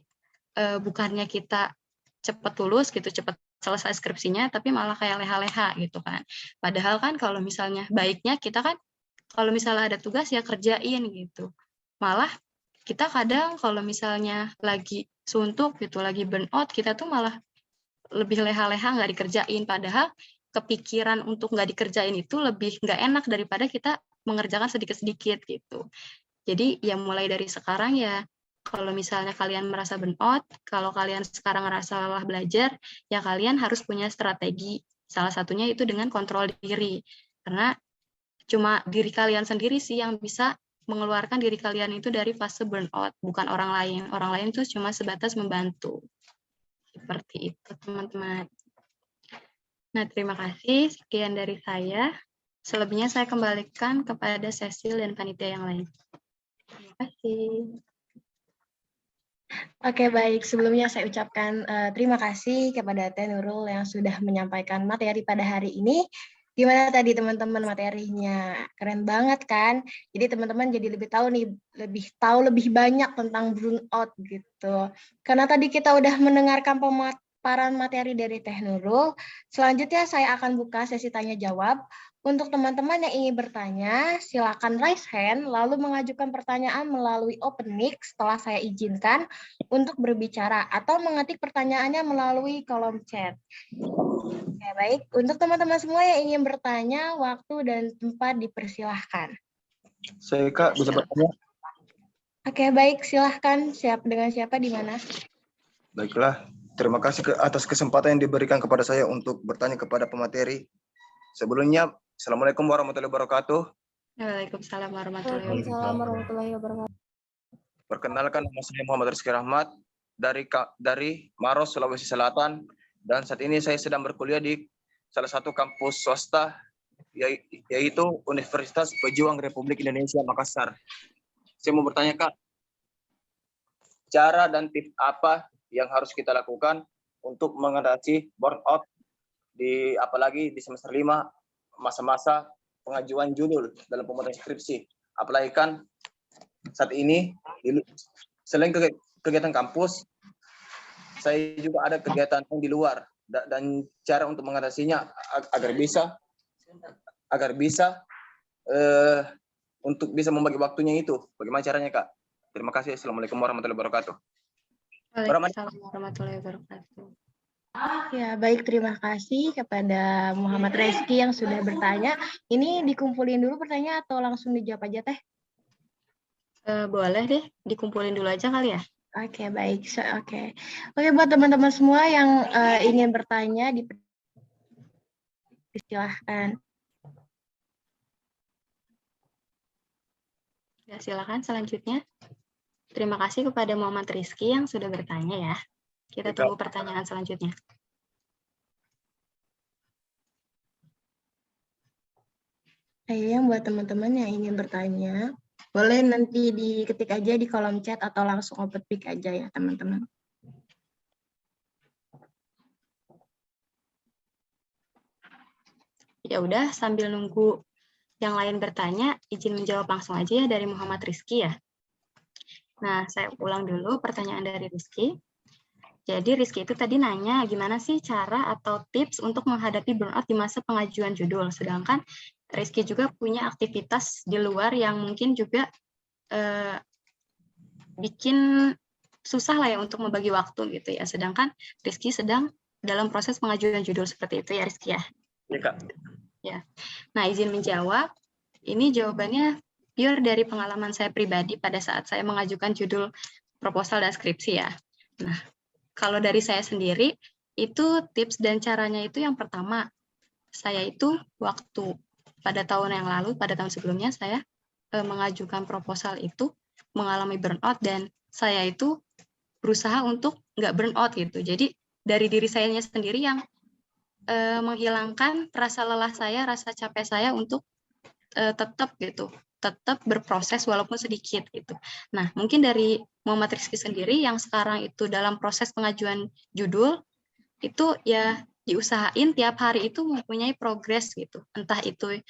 bukannya kita cepat lulus gitu, cepat selesai skripsinya, tapi malah kayak leha-leha gitu kan. Padahal kan kalau misalnya baiknya kita kan, kalau misalnya ada tugas ya kerjain gitu. Malah kita kadang kalau misalnya lagi suntuk gitu, lagi burnout, kita tuh malah lebih leha-leha nggak dikerjain. Padahal kepikiran untuk nggak dikerjain itu lebih nggak enak daripada kita mengerjakan sedikit-sedikit gitu. Jadi ya mulai dari sekarang ya, kalau misalnya kalian merasa burnout, kalau kalian sekarang merasa lelah belajar, ya kalian harus punya strategi. Salah satunya itu dengan kontrol diri. Karena cuma diri kalian sendiri sih yang bisa mengeluarkan diri kalian itu dari fase burnout, bukan orang lain. Orang lain itu cuma sebatas membantu. Seperti itu, teman-teman. Nah, terima kasih. Sekian dari saya. Selebihnya saya kembalikan kepada Cecil dan panitia yang lain. Terima kasih. Oke, baik. Sebelumnya saya ucapkan terima kasih kepada Teh Nurul yang sudah menyampaikan materi pada hari ini. Gimana tadi teman-teman materinya? Keren banget kan? Jadi teman-teman jadi lebih tahu lebih banyak tentang burnout gitu. Karena tadi kita udah mendengarkan pemaparan materi dari Teh Nurul, selanjutnya saya akan buka sesi tanya jawab. Untuk teman-teman yang ingin bertanya, silakan raise hand lalu mengajukan pertanyaan melalui open mic setelah saya izinkan untuk berbicara atau mengetik pertanyaannya melalui kolom chat. Oke, baik. Untuk teman-teman semua yang ingin bertanya, waktu dan tempat dipersilahkan. Saya Kak bisa bertanya? Oke, baik. Silahkan. Dengan siapa di mana? Baiklah. Terima kasih atas kesempatan yang diberikan kepada saya untuk bertanya kepada pemateri. Sebelumnya, Assalamualaikum warahmatullahi wabarakatuh. Waalaikumsalam warahmatullahi wabarakatuh. Waalaikumsalam warahmatullahi wabarakatuh. Perkenalkan, nama saya Muhammad Rizky Rahmat dari Maros, Sulawesi Selatan. Dan saat ini saya sedang berkuliah di salah satu kampus swasta, yaitu Universitas Pejuang Republik Indonesia Makassar. Saya mau bertanya, Kak, cara dan tips apa yang harus kita lakukan untuk mengatasi burnout apalagi di semester 5, masa-masa pengajuan judul dalam pembuatan skripsi. Apalagi kan saat ini selain kegiatan kampus, saya juga ada kegiatan yang di luar, dan cara untuk mengatasinya agar bisa untuk bisa membagi waktunya itu. Bagaimana caranya, Kak? Terima kasih. Assalamualaikum warahmatullahi wabarakatuh. Waalaikumsalam warahmatullahi wabarakatuh. Ya, baik. Terima kasih kepada Muhammad Rizky yang sudah bertanya. Ini dikumpulin dulu pertanyaan atau langsung dijawab aja, Teh? Boleh deh, dikumpulin dulu aja kali ya. Oke, baik. Oke, buat teman-teman semua yang ingin bertanya, disilahkan. Ya, silakan selanjutnya. Terima kasih kepada Muhammad Rizky yang sudah bertanya ya. Kita tunggu pertanyaan selanjutnya. Yang buat teman-teman yang ingin bertanya, boleh nanti diketik aja di kolom chat atau langsung open mic aja ya, teman-teman. Ya udah, sambil nunggu yang lain bertanya, izin menjawab langsung aja ya dari Muhammad Rizky ya. Nah, saya ulang dulu pertanyaan dari Rizky. Jadi Rizky itu tadi nanya gimana sih cara atau tips untuk menghadapi burnout di masa pengajuan judul. Sedangkan Rizky juga punya aktivitas di luar yang mungkin juga bikin susah lah ya untuk membagi waktu gitu ya. Sedangkan Rizky sedang dalam proses pengajuan judul seperti itu ya Rizky ya. Iya, Kak. Ya. Nah, izin menjawab. Ini jawabannya pure dari pengalaman saya pribadi pada saat saya mengajukan judul proposal dan skripsi ya. Nah, kalau dari saya sendiri, itu tips dan caranya itu yang pertama, saya itu waktu pada tahun yang lalu, pada tahun sebelumnya saya mengajukan proposal itu mengalami burnout dan saya itu berusaha untuk nggak burnout gitu. Jadi dari diri saya sendiri yang menghilangkan rasa lelah saya, rasa capek saya untuk tetap berproses walaupun sedikit gitu. Nah, mungkin dari Muhammad Rizky sendiri yang sekarang itu dalam proses pengajuan judul itu ya diusahain tiap hari itu mempunyai progres gitu. Entah itu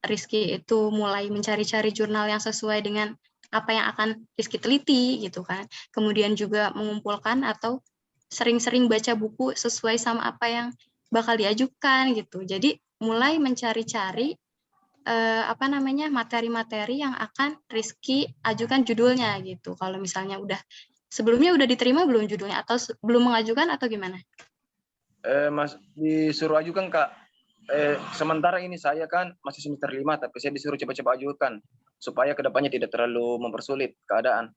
Rizky itu mulai mencari-cari jurnal yang sesuai dengan apa yang akan Rizky teliti gitu kan. Kemudian juga mengumpulkan atau sering-sering baca buku sesuai sama apa yang bakal diajukan gitu. Jadi mulai mencari-cari materi-materi yang akan Rizky ajukan judulnya gitu. Kalau misalnya sebelumnya udah diterima belum judulnya atau belum mengajukan atau gimana? Mas disuruh ajukan, Kak. Sementara ini saya kan masih semester 5, tapi saya disuruh cepat-cepat ajukan supaya kedepannya tidak terlalu mempersulit keadaan.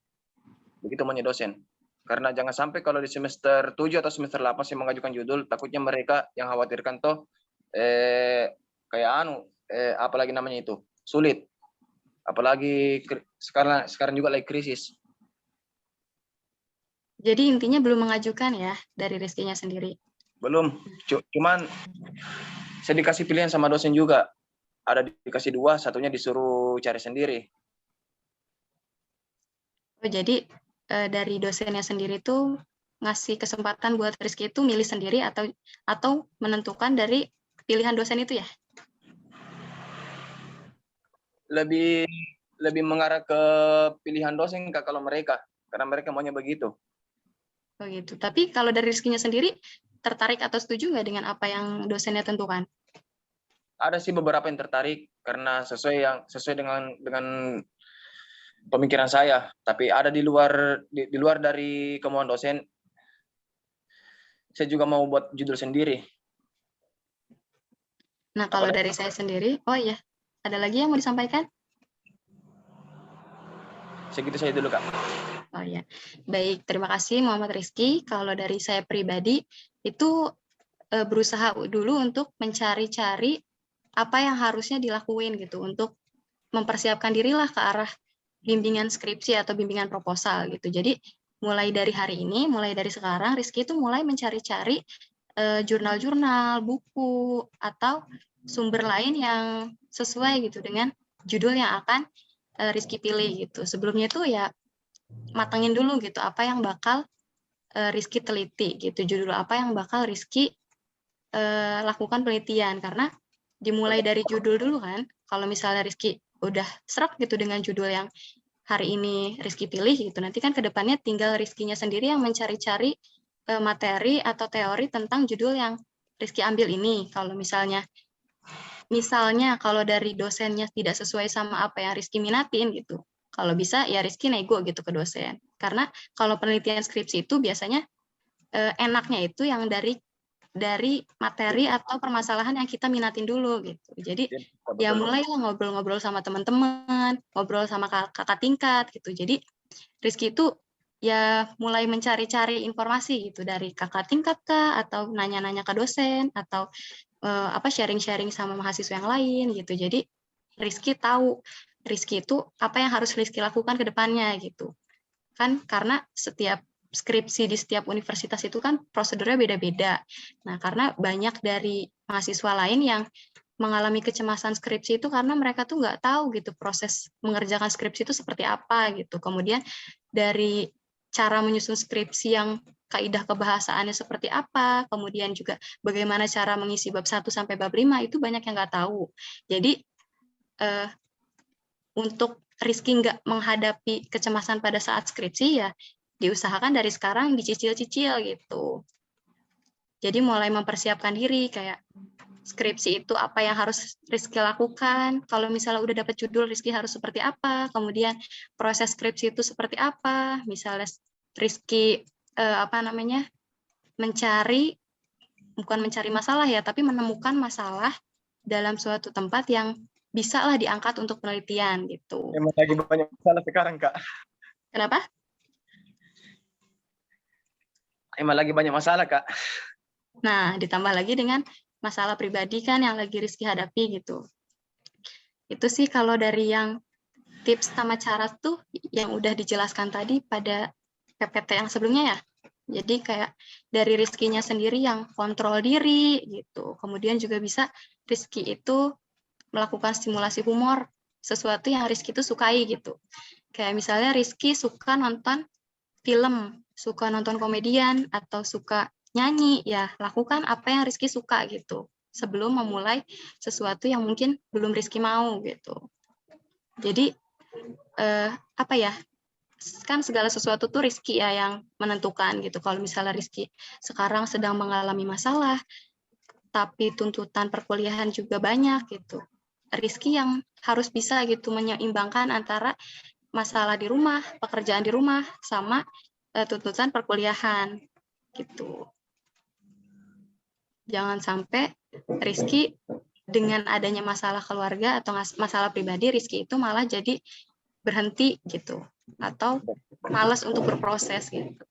Begitu maunya dosen. Karena jangan sampai kalau di semester 7 atau semester 8 saya mengajukan judul, takutnya mereka yang khawatirkan apalagi namanya itu, sulit. Apalagi sekarang juga lagi krisis. Jadi intinya belum mengajukan ya dari Rizky-nya sendiri? Belum, cuman saya dikasih pilihan sama dosen juga. Ada dikasih 2, satunya disuruh cari sendiri. Oh, jadi dari dosennya sendiri tuh ngasih kesempatan buat Rizky itu milih sendiri atau menentukan dari pilihan dosen itu ya? Lebih mengarah ke pilihan dosen, Kak, kalau mereka, karena mereka maunya begitu. Oh gitu. Tapi kalau dari Rizky-nya sendiri tertarik atau setuju nggak dengan apa yang dosennya tentukan? ada sih beberapa yang tertarik karena sesuai dengan pemikiran saya, tapi ada di luar dari kemauan dosen. Saya juga mau buat judul sendiri. Nah, kalau dari saya sendiri, oh iya, ada lagi yang mau disampaikan? Segitu saya dulu, Kak. Oh ya, baik. Terima kasih Muhammad Rizky. Kalau dari saya pribadi, itu berusaha dulu untuk mencari-cari apa yang harusnya dilakuin gitu, untuk mempersiapkan dirilah ke arah bimbingan skripsi atau bimbingan proposal gitu. Jadi, mulai dari hari ini, mulai dari sekarang, Rizky itu mulai mencari-cari jurnal-jurnal, buku, atau sumber lain yang sesuai gitu dengan judul yang akan Rizky pilih gitu. Sebelumnya itu ya matangin dulu gitu apa yang bakal Rizky teliti gitu, judul apa yang bakal Rizky lakukan penelitian, karena dimulai dari judul dulu kan. Kalau misalnya Rizky udah serak gitu dengan judul yang hari ini Rizky pilih gitu, nanti kan kedepannya tinggal Rizkynya sendiri yang mencari-cari materi atau teori tentang judul yang Rizky ambil ini. Kalau misalnya kalau dari dosennya tidak sesuai sama apa yang Rizky minatin gitu, kalau bisa ya Rizky nego gitu ke dosen. Karena kalau penelitian skripsi itu biasanya enaknya itu yang dari materi atau permasalahan yang kita minatin dulu gitu. Jadi ya mulailah ngobrol-ngobrol sama teman-teman, ngobrol sama kakak tingkat gitu. Jadi Rizky itu ya mulai mencari-cari informasi gitu dari kakak tingkat kah, atau nanya-nanya ke dosen, atau sharing-sharing sama mahasiswa yang lain gitu. Jadi Rizky tahu Rizky itu apa yang harus Rizky lakukan ke depannya gitu. Kan karena setiap skripsi di setiap universitas itu kan prosedurnya beda-beda. Nah, karena banyak dari mahasiswa lain yang mengalami kecemasan skripsi itu karena mereka tuh nggak tahu gitu proses mengerjakan skripsi itu seperti apa gitu. Kemudian dari cara menyusun skripsi yang kaidah kebahasaannya seperti apa, kemudian juga bagaimana cara mengisi bab 1 sampai bab 5 itu banyak yang nggak tahu. Jadi untuk Rizky nggak menghadapi kecemasan pada saat skripsi ya diusahakan dari sekarang dicicil-cicil gitu. Jadi mulai mempersiapkan diri kayak skripsi itu apa yang harus Rizky lakukan, kalau misalnya udah dapat judul Rizky harus seperti apa, kemudian proses skripsi itu seperti apa, misalnya Rizky bukan mencari masalah ya, tapi menemukan masalah dalam suatu tempat yang bisa lah diangkat untuk penelitian gitu. Emang lagi banyak masalah sekarang, Kak. Kenapa? Emang lagi banyak masalah, Kak. Nah, ditambah lagi dengan masalah pribadi kan yang lagi Rizky hadapi gitu. Itu sih kalau dari yang tips sama cara tuh yang udah dijelaskan tadi pada PPT yang sebelumnya ya. Jadi kayak dari Rizky-nya sendiri yang kontrol diri gitu. Kemudian juga bisa Rizky itu melakukan stimulasi humor, sesuatu yang Rizky itu sukai gitu. Kayak misalnya Rizky suka nonton film, suka nonton komedian, atau suka nyanyi, ya lakukan apa yang Rizky suka gitu, sebelum memulai sesuatu yang mungkin belum Rizky mau gitu. Jadi, kan segala sesuatu tuh Rizky ya yang menentukan gitu. Kalau misalnya Rizky sekarang sedang mengalami masalah, tapi tuntutan perkuliahan juga banyak gitu, Rizky yang harus bisa gitu menyeimbangkan antara masalah di rumah, pekerjaan di rumah, sama tuntutan perkuliahan gitu. Jangan sampai Rizky dengan adanya masalah keluarga atau masalah pribadi, Rizky itu malah jadi berhenti gitu, atau malas untuk berproses gitu.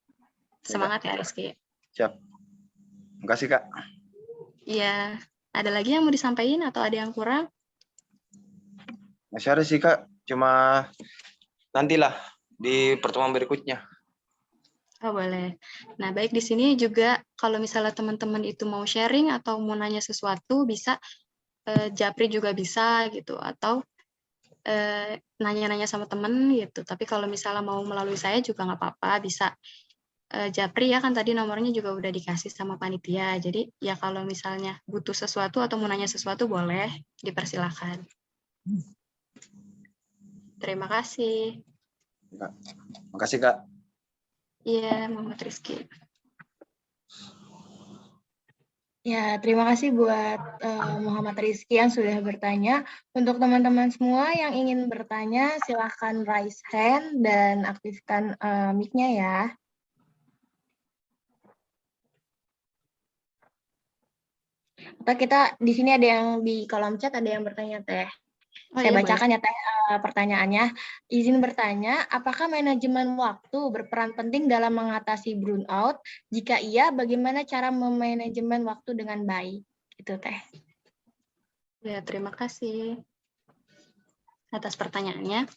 Semangat ya Rizky. Siap. Terima kasih, Kak. Iya, ada lagi yang mau disampaikan atau ada yang kurang? Masih ada sih, Kak. Cuma nantilah di pertemuan berikutnya. Oh, boleh. Nah, baik di sini juga kalau misalnya teman-teman itu mau sharing atau mau nanya sesuatu, bisa japri juga bisa gitu, atau nanya-nanya sama temen gitu. Tapi kalau misalnya mau melalui saya juga nggak apa-apa, bisa japri ya, kan tadi nomornya juga udah dikasih sama panitia. Jadi ya kalau misalnya butuh sesuatu atau mau nanya sesuatu boleh, dipersilakan. Terima kasih. Terima kasih, Kak. Iya, Muhammad Rizky. Ya, terima kasih buat Muhammad Rizky yang sudah bertanya. Untuk teman-teman semua yang ingin bertanya, silahkan raise hand dan aktifkan mic-nya ya. Atau kita di sini ada yang di kolom chat ada yang bertanya Teh. Oh Saya iya, bacakan ya Teh pertanyaannya. Izin bertanya, apakah manajemen waktu berperan penting dalam mengatasi burnout? Jika iya, bagaimana cara memanajemen waktu dengan baik? Itu Teh. Ya, terima kasih atas pertanyaannya.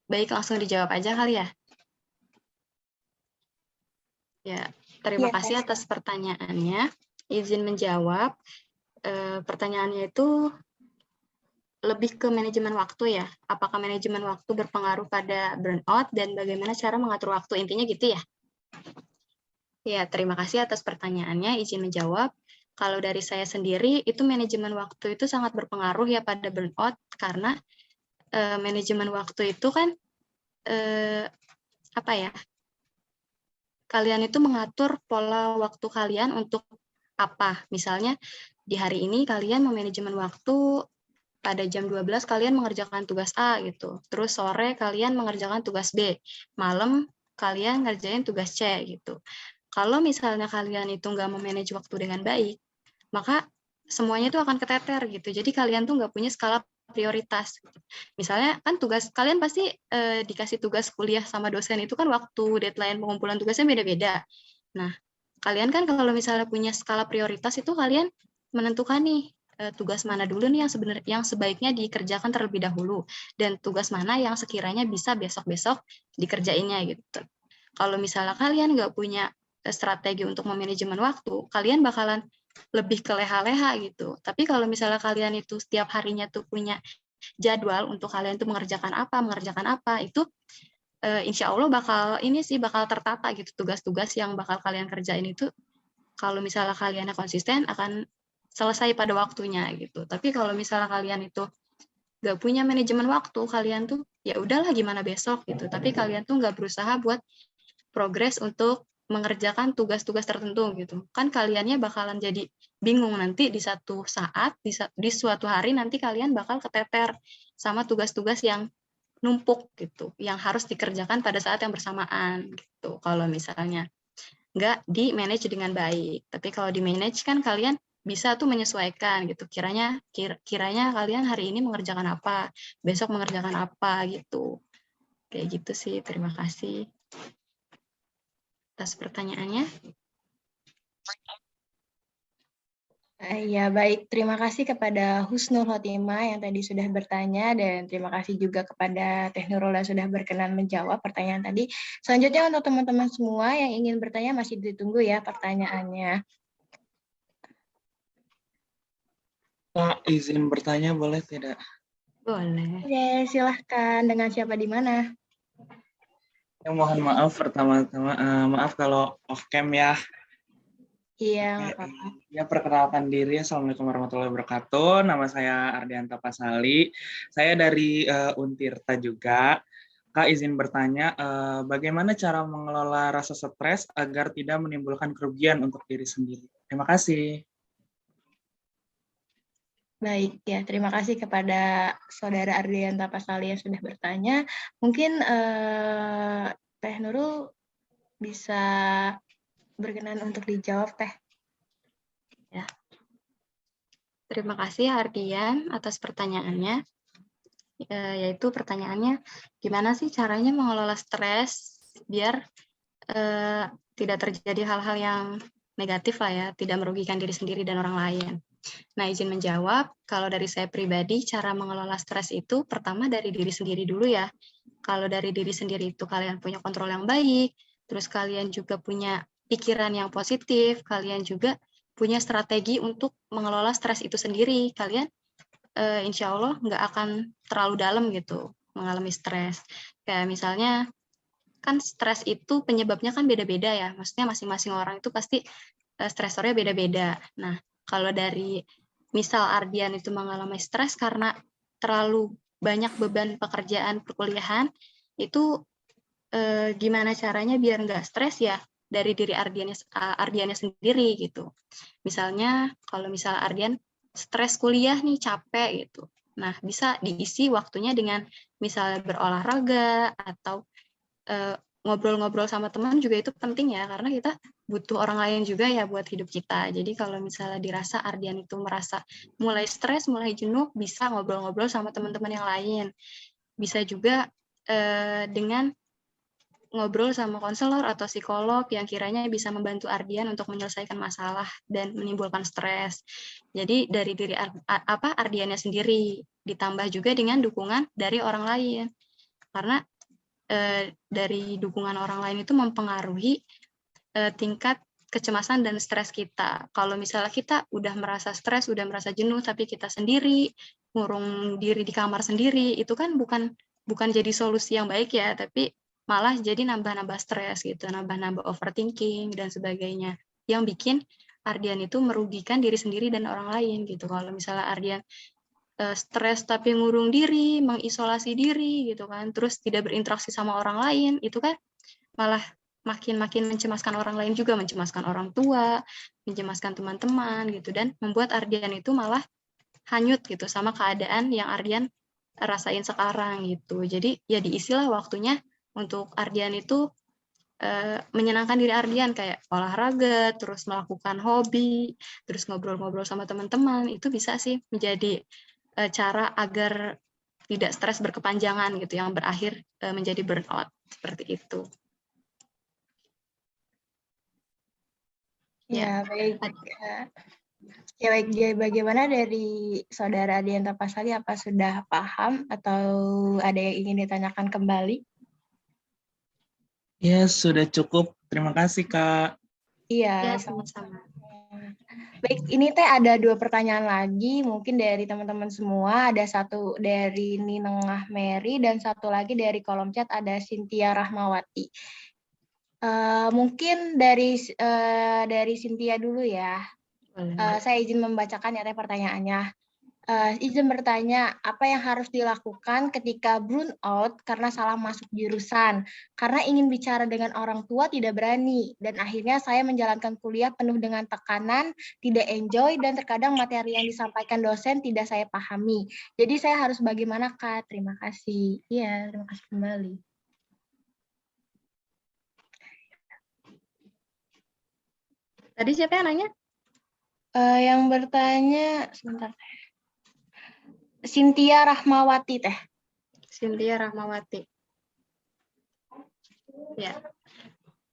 Baik, langsung dijawab aja kali ya. Ya, terima Iya, kasih atas pertanyaannya. Izin menjawab. Pertanyaannya itu lebih ke manajemen waktu ya. Apakah manajemen waktu berpengaruh pada burnout dan bagaimana cara mengatur waktu? Intinya gitu ya. Ya, terima kasih atas pertanyaannya. Izin menjawab. Kalau dari saya sendiri, itu manajemen waktu itu sangat berpengaruh ya pada burnout, karena manajemen waktu itu kan, apa ya, kalian itu mengatur pola waktu kalian untuk apa. Misalnya, di hari ini kalian memanajemen waktu pada jam 12 kalian mengerjakan tugas A gitu. Terus sore kalian mengerjakan tugas B. Malam kalian ngerjain tugas C gitu. Kalau misalnya kalian itu nggak memanage waktu dengan baik, maka semuanya itu akan keteter gitu. Jadi kalian tuh nggak punya skala prioritas. Misalnya kan tugas kalian pasti dikasih tugas kuliah sama dosen itu kan waktu deadline pengumpulan tugasnya beda-beda. Nah, kalian kan kalau misalnya punya skala prioritas itu kalian menentukan nih tugas mana dulu nih yang sebenarnya yang sebaiknya dikerjakan terlebih dahulu dan tugas mana yang sekiranya bisa besok-besok dikerjainnya gitu. Kalau misalnya kalian nggak punya strategi untuk memanajemen waktu, kalian bakalan lebih ke leha-leha gitu. Tapi kalau misalnya kalian itu setiap harinya tuh punya jadwal untuk kalian tuh mengerjakan apa, itu insya Allah bakal tertata gitu tugas-tugas yang bakal kalian kerjain itu. Kalau misalnya kalian konsisten akan selesai pada waktunya gitu. Tapi kalau misalnya kalian itu nggak punya manajemen waktu, kalian tuh ya udahlah gimana besok gitu. Tapi kalian tuh nggak berusaha buat progres untuk mengerjakan tugas-tugas tertentu gitu. Kan kaliannya bakalan jadi bingung nanti di satu saat, di suatu hari nanti kalian bakal keteter sama tugas-tugas yang numpuk gitu, yang harus dikerjakan pada saat yang bersamaan gitu. Kalau misalnya nggak di-manage dengan baik. Tapi kalau di-manage kan kalian bisa tuh menyesuaikan gitu. Kiranya kalian hari ini mengerjakan apa, besok mengerjakan apa gitu. Kayak gitu sih. Terima kasih atas pertanyaannya. Ya, baik. Terima kasih kepada Husnul Khotimah yang tadi sudah bertanya dan terima kasih juga kepada Teh Nurul yang sudah berkenan menjawab pertanyaan tadi. Selanjutnya untuk teman-teman semua yang ingin bertanya masih ditunggu ya pertanyaannya. Pak, izin bertanya boleh tidak? Boleh. Oke, silahkan. Dengan siapa di mana? Ya, mohon maaf pertama-tama, maaf kalau off cam ya. Iya, Oke, ya perkenalkan diri. Assalamualaikum warahmatullahi wabarakatuh. Nama saya Ardianta Pasali. Saya dari Untirta juga. Kak, izin bertanya, bagaimana cara mengelola rasa stres agar tidak menimbulkan kerugian untuk diri sendiri? Terima kasih. Baik, ya terima kasih kepada Saudara Ardianta Pasali yang sudah bertanya. Mungkin Teh Nurul bisa berkenan untuk dijawab, Teh. Ya. Terima kasih Ardian atas pertanyaannya. Yaitu pertanyaannya, gimana sih caranya mengelola stres biar tidak terjadi hal-hal yang negatif lah ya, tidak merugikan diri sendiri dan orang lain. Nah, izin menjawab, kalau dari saya pribadi, cara mengelola stres itu pertama dari diri sendiri dulu ya. Kalau dari diri sendiri itu kalian punya kontrol yang baik, terus kalian juga punya pikiran yang positif, kalian juga punya strategi untuk mengelola stres itu sendiri. Kalian insya Allah nggak akan terlalu dalam gitu mengalami stres. Kayak misalnya, kan stres itu penyebabnya kan beda-beda ya. Maksudnya masing-masing orang itu pasti stresornya beda-beda. Nah, kalau dari misal Ardian itu mengalami stres karena terlalu banyak beban pekerjaan perkuliahan, itu gimana caranya biar nggak stres ya? dari diri Ardiannya sendiri gitu. Misalnya kalau misalnya Ardian stres kuliah nih, capek gitu. Nah, bisa diisi waktunya dengan misalnya berolahraga atau ngobrol-ngobrol sama teman juga itu penting ya, karena kita butuh orang lain juga ya buat hidup kita. Jadi kalau misalnya dirasa Ardian itu merasa mulai stres, mulai jenuh, bisa ngobrol-ngobrol sama teman-teman yang lain. Bisa juga dengan ngobrol sama konselor atau psikolog yang kiranya bisa membantu Ardian untuk menyelesaikan masalah dan menimbulkan stres. Jadi dari diri Ardiannya sendiri, ditambah juga dengan dukungan dari orang lain. Karena dari dukungan orang lain itu mempengaruhi tingkat kecemasan dan stres kita. Kalau misalnya kita udah merasa stres, udah merasa jenuh, tapi kita sendiri, ngurung diri di kamar sendiri, itu kan bukan jadi solusi yang baik ya, tapi malah jadi nambah-nambah stres gitu, nambah-nambah overthinking dan sebagainya, yang bikin Ardian itu merugikan diri sendiri dan orang lain gitu. Kalau misalnya Ardian stres tapi ngurung diri, mengisolasi diri gitu kan, terus tidak berinteraksi sama orang lain, itu kan malah makin mencemaskan orang lain juga, mencemaskan orang tua, mencemaskan teman-teman gitu, dan membuat Ardian itu malah hanyut gitu sama keadaan yang Ardian rasain sekarang gitu. Jadi ya diisilah waktunya untuk Ardian itu menyenangkan diri Ardian, kayak olahraga, terus melakukan hobi, terus ngobrol-ngobrol sama teman-teman, itu bisa sih menjadi cara agar tidak stres berkepanjangan gitu, yang berakhir menjadi burnout, seperti itu. Ya, baik. Ya, baik. Jadi bagaimana dari Saudara Ardianta Pasali, apa sudah paham atau ada yang ingin ditanyakan kembali? Ya, sudah cukup. Terima kasih, Kak. Iya, Ya, sama-sama. Baik, ini teh ada 2 pertanyaan lagi, mungkin dari teman-teman semua. Ada satu dari Ninengah Mary dan satu lagi dari kolom chat ada Cynthia Rahmawati. Mungkin dari Cynthia dulu ya. Saya izin membacakan ya teh pertanyaannya. Izin bertanya, apa yang harus dilakukan ketika burnout karena salah masuk jurusan? Karena ingin bicara dengan orang tua tidak berani, dan akhirnya saya menjalankan kuliah penuh dengan tekanan, tidak enjoy, dan terkadang materi yang disampaikan dosen tidak saya pahami. Jadi saya harus bagaimana, Kak? Terima kasih. Iya, terima kasih kembali. Tadi siapa yang nanya? Yang bertanya, sebentar. Cynthia Rahmawati teh. Cynthia Rahmawati. Ya,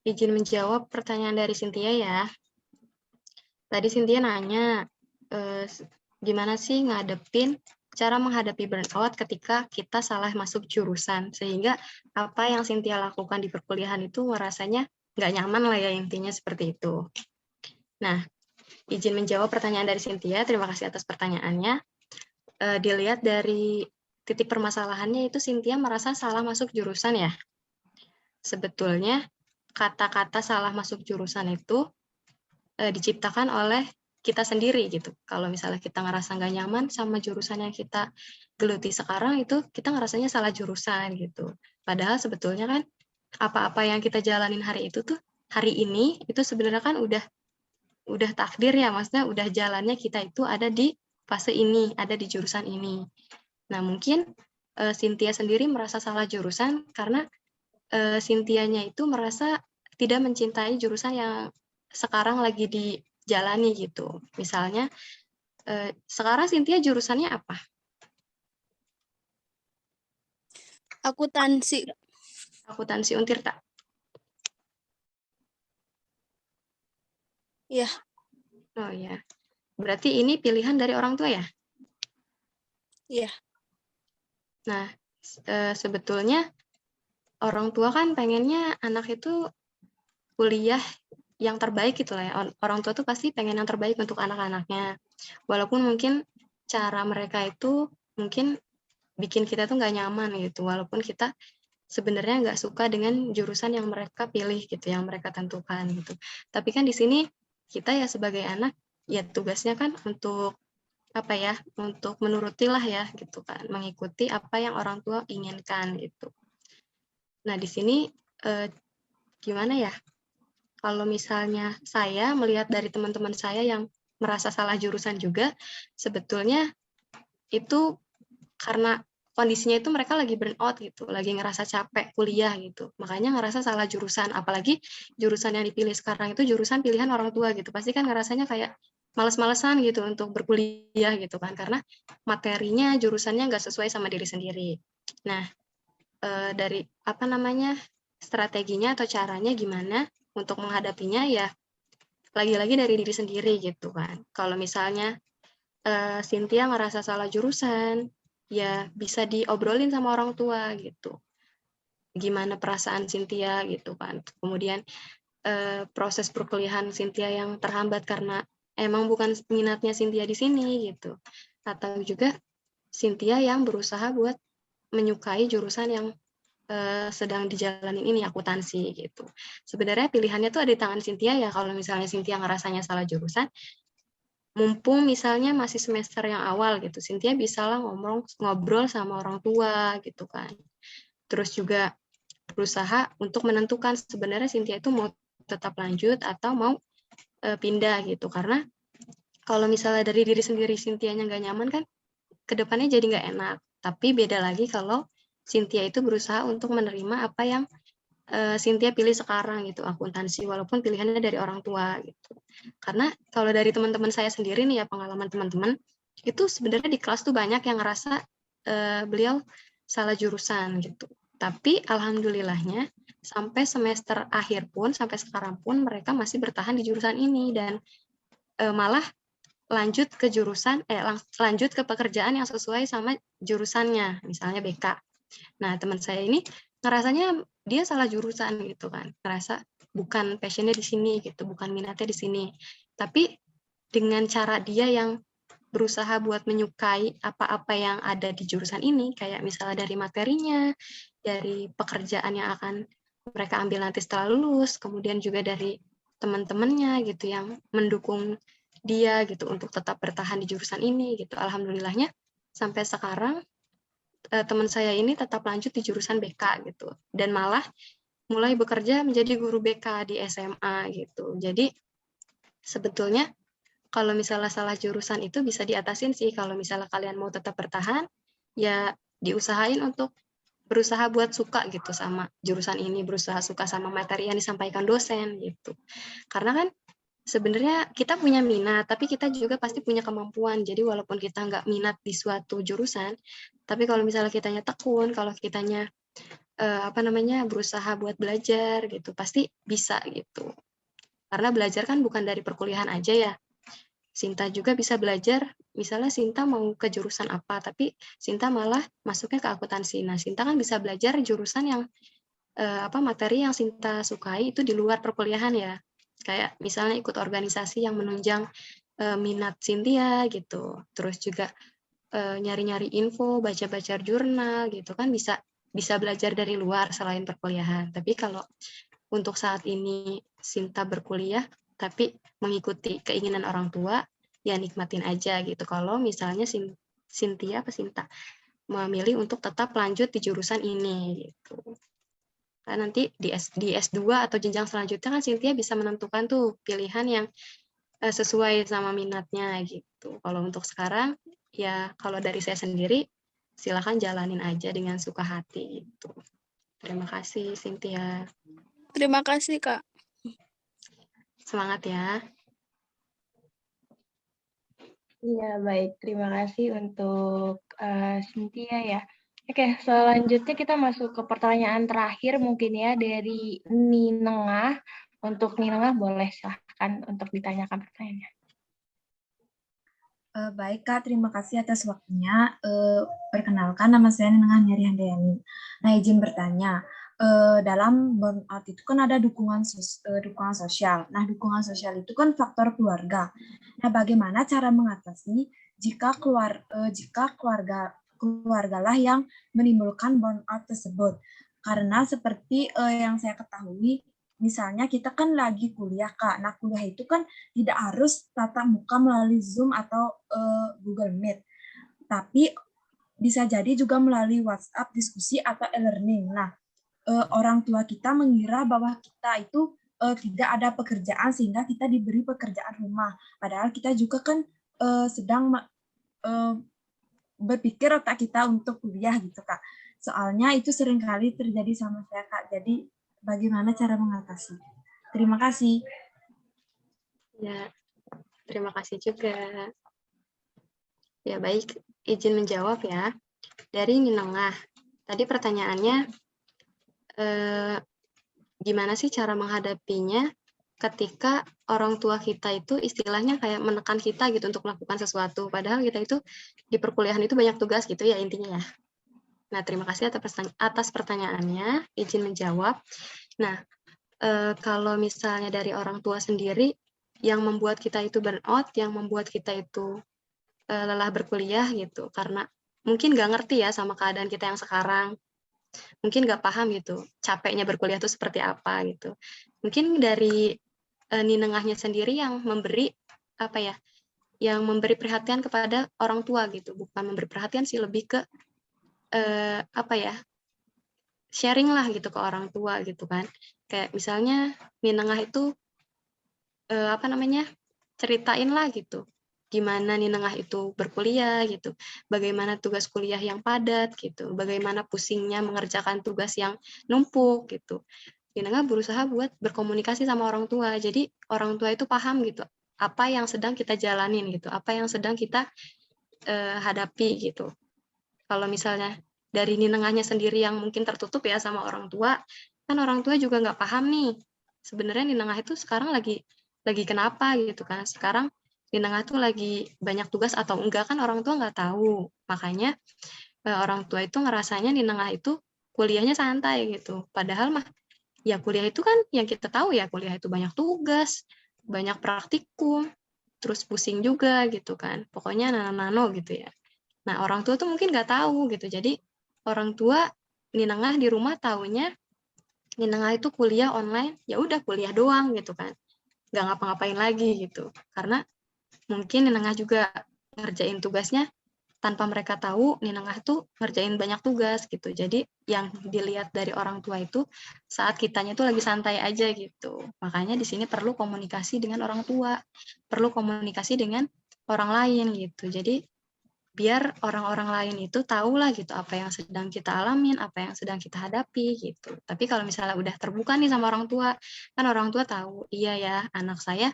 izin menjawab pertanyaan dari Cynthia ya. Tadi Cynthia nanya, gimana sih cara menghadapi burnout ketika kita salah masuk jurusan, sehingga apa yang Cynthia lakukan di perkuliahan itu rasanya nggak nyaman lah ya, intinya seperti itu. Nah, izin menjawab pertanyaan dari Cynthia, terima kasih atas pertanyaannya. Dilihat dari titik permasalahannya itu Cynthia merasa salah masuk jurusan ya. Sebetulnya kata-kata salah masuk jurusan itu diciptakan oleh kita sendiri gitu. Kalau misalnya kita ngerasa nggak nyaman sama jurusan yang kita geluti sekarang, itu kita ngerasanya salah jurusan gitu. Padahal sebetulnya kan apa-apa yang kita jalanin hari itu tuh, hari ini itu sebenarnya kan udah takdir ya, maksudnya udah jalannya kita itu ada di fase ini, ada di jurusan ini. Nah, mungkin Cynthia sendiri merasa salah jurusan karena Cynthia-nya itu merasa tidak mencintai jurusan yang sekarang lagi dijalani gitu. Misalnya, sekarang Cynthia jurusannya apa? Akuntansi. Akuntansi Untirta. Iya. Oh ya. Berarti ini pilihan dari orang tua ya? Iya. Nah, sebetulnya orang tua kan pengennya anak itu kuliah yang terbaik gitu lah ya. Orang tua tuh pasti pengen yang terbaik untuk anak-anaknya. Walaupun mungkin cara mereka itu mungkin bikin kita tuh nggak nyaman gitu. Walaupun kita sebenarnya nggak suka dengan jurusan yang mereka pilih gitu, yang mereka tentukan gitu. Tapi kan di sini kita ya sebagai anak, ya tugasnya kan untuk apa ya, untuk menurutilah ya gitu kan, mengikuti apa yang orang tua inginkan gitu. Nah di sini gimana ya, kalau misalnya saya melihat dari teman-teman saya yang merasa salah jurusan juga, sebetulnya itu karena kondisinya itu mereka lagi burnout gitu, lagi ngerasa capek kuliah gitu, makanya ngerasa salah jurusan. Apalagi jurusan yang dipilih sekarang itu jurusan pilihan orang tua gitu, pasti kan ngerasanya kayak males-malesan gitu untuk berkuliah gitu kan, karena materinya jurusannya nggak sesuai sama diri sendiri. Nah, dari strateginya atau caranya gimana untuk menghadapinya, ya lagi-lagi dari diri sendiri gitu kan. Kalau misalnya Cynthia ngerasa salah jurusan, ya bisa diobrolin sama orang tua gitu. Gimana perasaan Cynthia gitu kan. Kemudian proses perkuliahan Cynthia yang terhambat karena emang bukan minatnya Cynthia di sini gitu. Atau juga Cynthia yang berusaha buat menyukai jurusan yang sedang dijalanin ini, akuntansi gitu. Sebenarnya pilihannya tuh ada di tangan Cynthia ya, kalau misalnya Cynthia ngerasanya salah jurusan, mumpung misalnya masih semester yang awal gitu, Cynthia bisa lah ngobrol sama orang tua gitu kan. Terus juga berusaha untuk menentukan sebenarnya Cynthia itu mau tetap lanjut atau mau pindah gitu. Karena kalau misalnya dari diri sendiri Cynthia-nya nggak nyaman kan, kedepannya jadi nggak enak. Tapi beda lagi kalau Cynthia itu berusaha untuk menerima apa yang Cynthia pilih sekarang gitu, akuntansi, walaupun pilihannya dari orang tua gitu. Karena kalau dari teman-teman saya sendiri nih ya, pengalaman teman-teman, itu sebenarnya di kelas tuh banyak yang ngerasa beliau salah jurusan gitu. Tapi alhamdulillahnya sampai semester akhir pun, sampai sekarang pun mereka masih bertahan di jurusan ini dan malah lanjut ke lanjut ke pekerjaan yang sesuai sama jurusannya, misalnya BK. Nah, teman saya ini ngerasanya dia salah jurusan gitu kan, ngerasa bukan passionnya di sini gitu, bukan minatnya di sini. Tapi dengan cara dia yang berusaha buat menyukai apa-apa yang ada di jurusan ini, kayak misalnya dari materinya, dari pekerjaan yang akan mereka ambil nanti setelah lulus, kemudian juga dari teman-temannya gitu yang mendukung dia gitu untuk tetap bertahan di jurusan ini gitu. Alhamdulillahnya sampai sekarang teman saya ini tetap lanjut di jurusan BK gitu, dan malah mulai bekerja menjadi guru BK di SMA gitu. Jadi sebetulnya kalau misalnya salah jurusan itu bisa diatasin sih, kalau misalnya kalian mau tetap bertahan, ya diusahain untuk berusaha buat suka gitu sama jurusan ini, berusaha suka sama materi yang disampaikan dosen gitu. Karena kan sebenarnya kita punya minat, tapi kita juga pasti punya kemampuan. Jadi walaupun kita nggak minat di suatu jurusan, tapi kalau misalnya kitanya tekun, kalau kitanya berusaha buat belajar gitu, pasti bisa gitu. Karena belajar kan bukan dari perkuliahan aja ya. Sinta juga bisa belajar, misalnya Sinta mau ke jurusan apa, tapi Sinta malah masuknya ke akuntansi. Nah, Sinta kan bisa belajar jurusan yang materi yang Sinta sukai itu di luar perkuliahan ya. Kayak misalnya ikut organisasi yang menunjang minat Cynthia gitu. Terus juga nyari-nyari info, baca-baca jurnal gitu kan, bisa belajar dari luar selain perkuliahan. Tapi kalau untuk saat ini Sinta berkuliah tapi mengikuti keinginan orang tua, ya nikmatin aja gitu. Kalau misalnya Sinta memilih untuk tetap lanjut di jurusan ini gitu. Nah, nanti di S2 atau jenjang selanjutnya kan Cynthia bisa menentukan tuh pilihan yang sesuai sama minatnya gitu. Kalau untuk sekarang, ya kalau dari saya sendiri, silakan jalanin aja dengan suka hati gitu. Terima kasih Cynthia. Terima kasih, Kak. Semangat ya. Iya, baik. Terima kasih untuk Cynthia ya. Oke, selanjutnya kita masuk ke pertanyaan terakhir mungkin ya dari Ninengah. Untuk Ninengah boleh silahkan untuk ditanyakan pertanyaannya. Baik Kak, terima kasih atas waktunya. Perkenalkan, nama saya Ninengah Nyari Handayani. Nah, izin bertanya, dalam burnout itu kan ada dukungan sosial. Nah, dukungan sosial itu kan faktor keluarga. Nah, bagaimana cara mengatasi jika keluargalah yang menimbulkan burnout tersebut? Karena seperti yang saya ketahui, misalnya kita kan lagi kuliah, Kak. Nah, kuliah itu kan tidak harus tatap muka melalui Zoom atau Google Meet. Tapi bisa jadi juga melalui WhatsApp, diskusi, atau e-learning. Nah, orang tua kita mengira bahwa kita itu tidak ada pekerjaan sehingga kita diberi pekerjaan rumah. Padahal kita juga kan sedang berpikir otak kita untuk kuliah gitu Kak. Soalnya itu seringkali terjadi sama saya Kak. Jadi bagaimana cara mengatasi? Terima kasih. Ya, terima kasih juga. Ya baik, izin menjawab ya. Dari Ninengah, tadi pertanyaannya gimana sih cara menghadapinya ketika orang tua kita itu istilahnya kayak menekan kita gitu untuk melakukan sesuatu. Padahal kita itu di perkuliahan itu banyak tugas gitu ya intinya ya. Nah, terima kasih atas pertanyaannya, izin menjawab. Nah, kalau misalnya dari orang tua sendiri, yang membuat kita itu burnout, yang membuat kita itu lelah berkuliah gitu, karena mungkin nggak ngerti ya sama keadaan kita yang sekarang, mungkin nggak paham gitu, capeknya berkuliah itu seperti apa gitu. Mungkin dari Ninengahnya sendiri yang memberi apa ya, yang memberi perhatian kepada orang tua gitu, bukan memberi perhatian sih, lebih ke apa ya, sharing lah gitu ke orang tua gitu kan. Kayak misalnya Ninengah itu apa namanya, ceritain lah gitu gimana Ninengah itu berkuliah gitu, bagaimana tugas kuliah yang padat gitu, bagaimana pusingnya mengerjakan tugas yang numpuk gitu. Ninengah berusaha buat berkomunikasi sama orang tua, jadi orang tua itu paham gitu apa yang sedang kita jalanin gitu, apa yang sedang kita hadapi gitu. Kalau misalnya dari Ninengahnya sendiri yang mungkin tertutup ya sama orang tua, kan orang tua juga nggak paham nih sebenarnya Ninengah itu sekarang lagi kenapa gitu kan. Sekarang Ninengah tuh lagi banyak tugas atau enggak kan orang tua nggak tahu. Makanya orang tua itu ngerasanya Ninengah itu kuliahnya santai gitu. Padahal mah ya kuliah itu kan yang kita tahu ya, kuliah itu banyak tugas, banyak praktikum, terus pusing juga gitu kan. Pokoknya nano-nano gitu ya. Nah, orang tua tuh mungkin nggak tahu gitu. Jadi orang tua Ninengah di rumah taunya Ninengah itu kuliah online, ya udah kuliah doang gitu kan. Nggak ngapa-ngapain lagi gitu. Karena mungkin Ninengah juga ngerjain tugasnya tanpa mereka tahu Ninengah tuh ngerjain banyak tugas gitu. Jadi yang dilihat dari orang tua itu saat kitanya tuh lagi santai aja gitu. Makanya di sini perlu komunikasi dengan orang tua, perlu komunikasi dengan orang lain gitu. Jadi biar orang-orang lain itu tahu lah gitu apa yang sedang kita alamin, apa yang sedang kita hadapi gitu. Tapi kalau misalnya udah terbuka nih sama orang tua, kan orang tua tahu, iya ya anak saya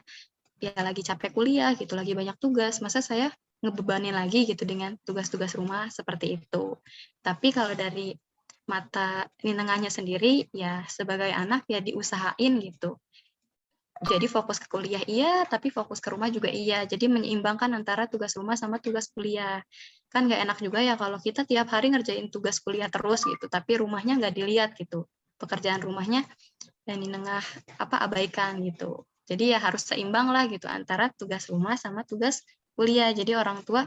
ya lagi capek kuliah gitu, lagi banyak tugas, masa saya ngebebanin lagi gitu dengan tugas-tugas rumah seperti itu. Tapi kalau dari mata Ninengahnya sendiri, ya sebagai anak ya diusahain gitu. Jadi fokus ke kuliah iya, tapi fokus ke rumah juga iya. Jadi menyeimbangkan antara tugas rumah sama tugas kuliah. Kan nggak enak juga ya kalau kita tiap hari ngerjain tugas kuliah terus gitu, tapi rumahnya nggak dilihat gitu. Pekerjaan rumahnya dan Ninengah abaikan gitu. Jadi ya harus seimbang lah gitu antara tugas rumah sama tugas kuliah. Jadi orang tua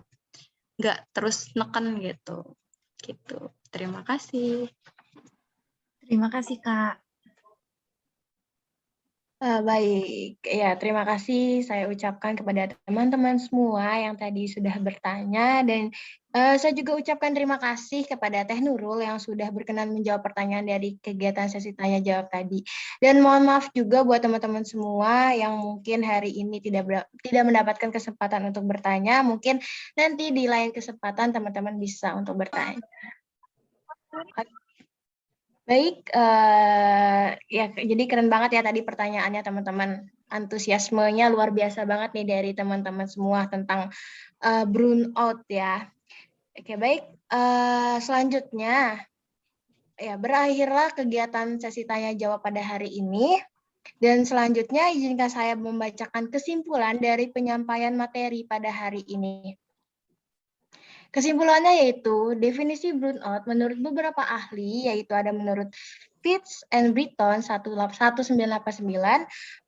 nggak terus neken gitu. Gitu. Terima kasih. Terima kasih Kak. Baik, ya terima kasih saya ucapkan kepada teman-teman semua yang tadi sudah bertanya dan saya juga ucapkan terima kasih kepada Teh Nurul yang sudah berkenan menjawab pertanyaan dari kegiatan sesi tanya jawab tadi. Dan mohon maaf juga buat teman-teman semua yang mungkin hari ini tidak mendapatkan kesempatan untuk bertanya, mungkin nanti di lain kesempatan teman-teman bisa untuk bertanya. Baik, ya jadi keren banget ya tadi pertanyaannya teman-teman. Antusiasmenya luar biasa banget nih dari teman-teman semua tentang burnout ya. Oke, baik. Selanjutnya, ya berakhirlah kegiatan sesi tanya jawab pada hari ini. Dan selanjutnya izinkan saya membacakan kesimpulan dari penyampaian materi pada hari ini. Kesimpulannya yaitu definisi burnout menurut beberapa ahli, yaitu ada menurut Fitz and Britton 1989,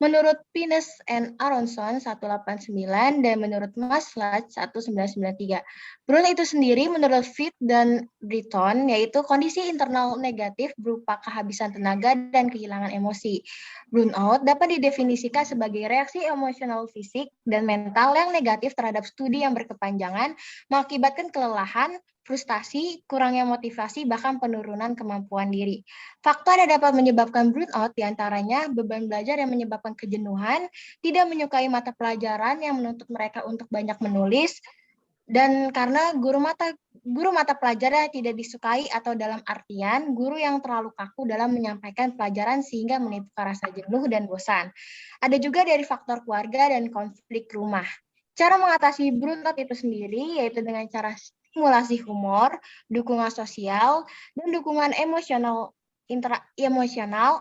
menurut Pines and Aronson 189, dan menurut Maslach 1993. Burnout itu sendiri menurut Fitz dan Britton yaitu kondisi internal negatif berupa kehabisan tenaga dan kehilangan emosi. Burnout dapat didefinisikan sebagai reaksi emosional fisik dan mental yang negatif terhadap studi yang berkepanjangan, mengakibatkan kelelahan, frustasi, kurangnya motivasi, bahkan penurunan kemampuan diri. Faktor yang dapat menyebabkan burnout diantaranya beban belajar yang menyebabkan kejenuhan, tidak menyukai mata pelajaran yang menuntut mereka untuk banyak menulis, dan karena guru mata pelajaran yang tidak disukai atau dalam artian guru yang terlalu kaku dalam menyampaikan pelajaran sehingga menimbulkan rasa jenuh dan bosan. Ada juga dari faktor keluarga dan konflik rumah. Cara mengatasi burnout itu sendiri yaitu dengan cara stimulasi humor, dukungan sosial, dan dukungan emosional,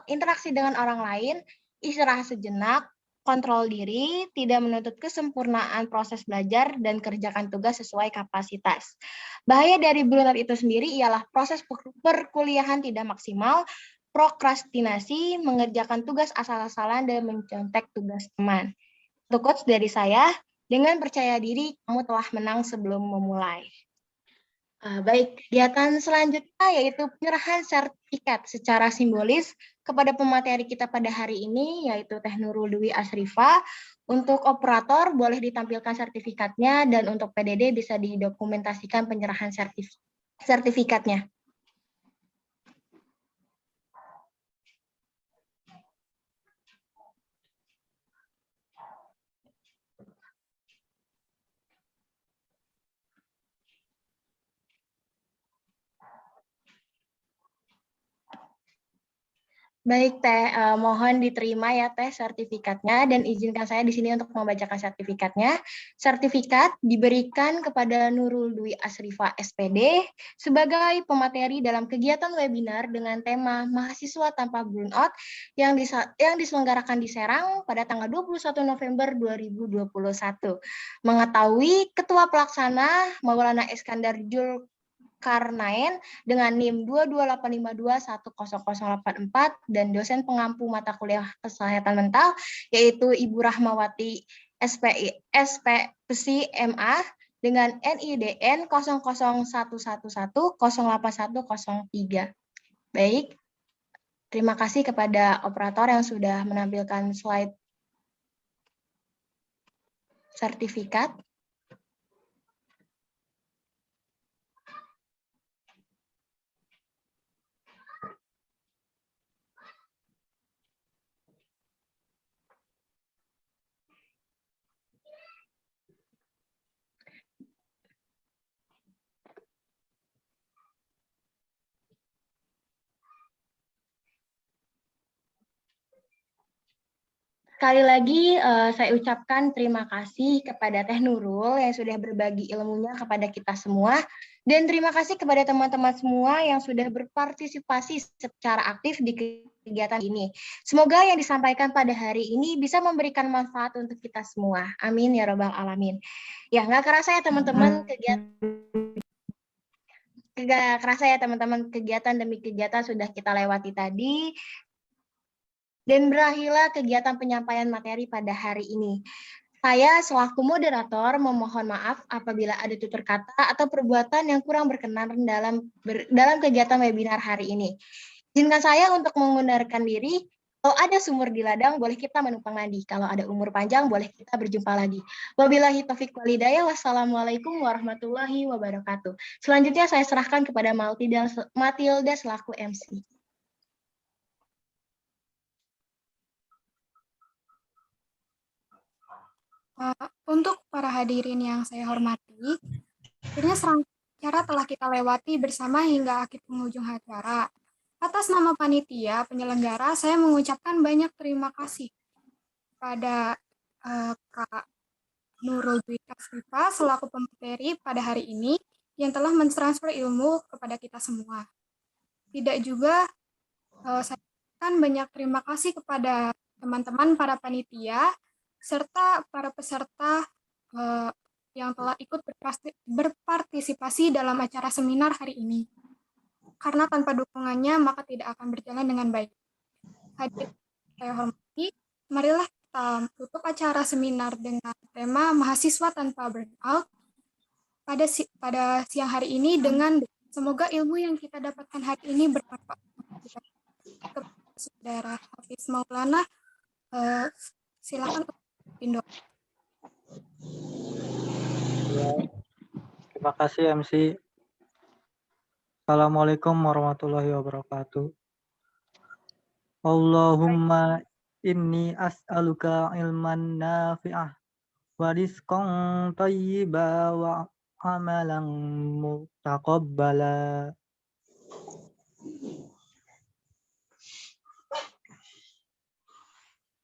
interaksi dengan orang lain, istirahat sejenak, kontrol diri, tidak menuntut kesempurnaan proses belajar, dan kerjakan tugas sesuai kapasitas. Bahaya dari burnout itu sendiri ialah proses perkuliahan tidak maksimal, prokrastinasi, mengerjakan tugas asal-asalan, dan mencontek tugas teman. Untuk quotes dari saya, dengan percaya diri, kamu telah menang sebelum memulai. Baik, kegiatan selanjutnya yaitu penyerahan sertifikat secara simbolis kepada pemateri kita pada hari ini, yaitu Teh Nurul Dwi Asrifa. Untuk operator boleh ditampilkan sertifikatnya, dan untuk PDD bisa didokumentasikan penyerahan sertifikatnya. Baik Teh, mohon diterima ya Teh sertifikatnya, dan izinkan saya di sini untuk membacakan sertifikatnya. Sertifikat diberikan kepada Nurul Dwi Asrifa SPD sebagai pemateri dalam kegiatan webinar dengan tema Mahasiswa Tanpa Burnout yang diselenggarakan di Serang pada tanggal 21 November 2021. Mengetahui Ketua Pelaksana Maulana Iskandar Zulkarnain dengan NIM 22852100084 dan dosen pengampu mata kuliah kesehatan mental yaitu Ibu Rahmawati SPPSI MA dengan NIDN 0011108103. Baik, terima kasih kepada operator yang sudah menampilkan slide sertifikat. Sekali lagi saya ucapkan terima kasih kepada Teh Nurul yang sudah berbagi ilmunya kepada kita semua, dan terima kasih kepada teman-teman semua yang sudah berpartisipasi secara aktif di kegiatan ini. Semoga yang disampaikan pada hari ini bisa memberikan manfaat untuk kita semua. Amin ya robbal alamin. Ya, nggak kerasa ya teman-teman kegiatan demi kegiatan sudah kita lewati tadi. Dan berakhirlah kegiatan penyampaian materi pada hari ini. Saya selaku moderator memohon maaf apabila ada tutur kata atau perbuatan yang kurang berkenan dalam kegiatan webinar hari ini. Izinkan saya untuk mengundurkan diri. Kalau ada sumur di ladang, boleh kita menumpang mandi. Kalau ada umur panjang, boleh kita berjumpa lagi. Wabillahi taufiq wal hidayah. Wassalamualaikum warahmatullahi wabarakatuh. Selanjutnya saya serahkan kepada Matilda selaku MC. Untuk para hadirin yang saya hormati, akhirnya serangkaian acara telah kita lewati bersama hingga akhir penghujung acara. Atas nama panitia penyelenggara, saya mengucapkan banyak terima kasih pada Kak Nurul Dwi Asrifa selaku pemateri pada hari ini yang telah mentransfer ilmu kepada kita semua. Tidak juga saya ucapkan banyak terima kasih kepada teman-teman para panitia serta para peserta yang telah ikut berpartisipasi dalam acara seminar hari ini. Karena tanpa dukungannya, maka tidak akan berjalan dengan baik. Hadirin saya hormati, marilah kita tutup acara seminar dengan tema Mahasiswa Tanpa Burnout pada siang hari ini dengan semoga ilmu yang kita dapatkan hari ini bermanfaat. Kepada Saudara Hafiz Maulana, silakan Indo. Terima kasih MC. Assalamualaikum warahmatullahi wabarakatuh. Allahumma inni as'aluka ilman nafi'ah wa rizqan thayyiba wa amalan mutaqabbala.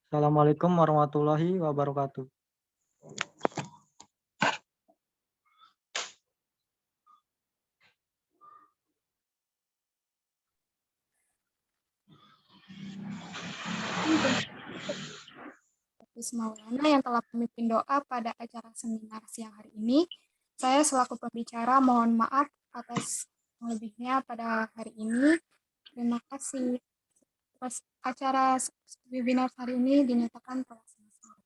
Assalamualaikum warahmatullahi wabarakatuh. Maulana yang telah memimpin doa pada acara seminar siang hari ini. Saya selaku pembicara mohon maaf atas lebihnya pada hari ini. Terima kasih. Terus acara webinar hari ini dinyatakan telah selesai.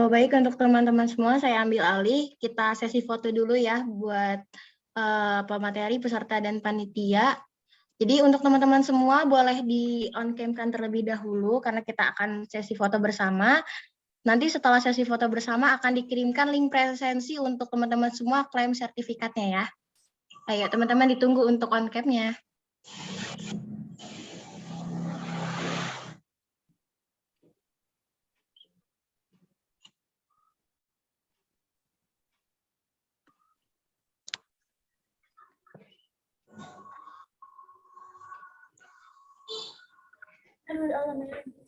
Baik, untuk teman-teman semua saya ambil alih. Kita sesi foto dulu ya buat pemateri, peserta, dan panitia. Jadi untuk teman-teman semua boleh di on cam-kan terlebih dahulu karena kita akan sesi foto bersama. Nanti setelah sesi foto bersama akan dikirimkan link presensi untuk teman-teman semua klaim sertifikatnya ya. Ayo teman-teman ditunggu untuk on cam-nya.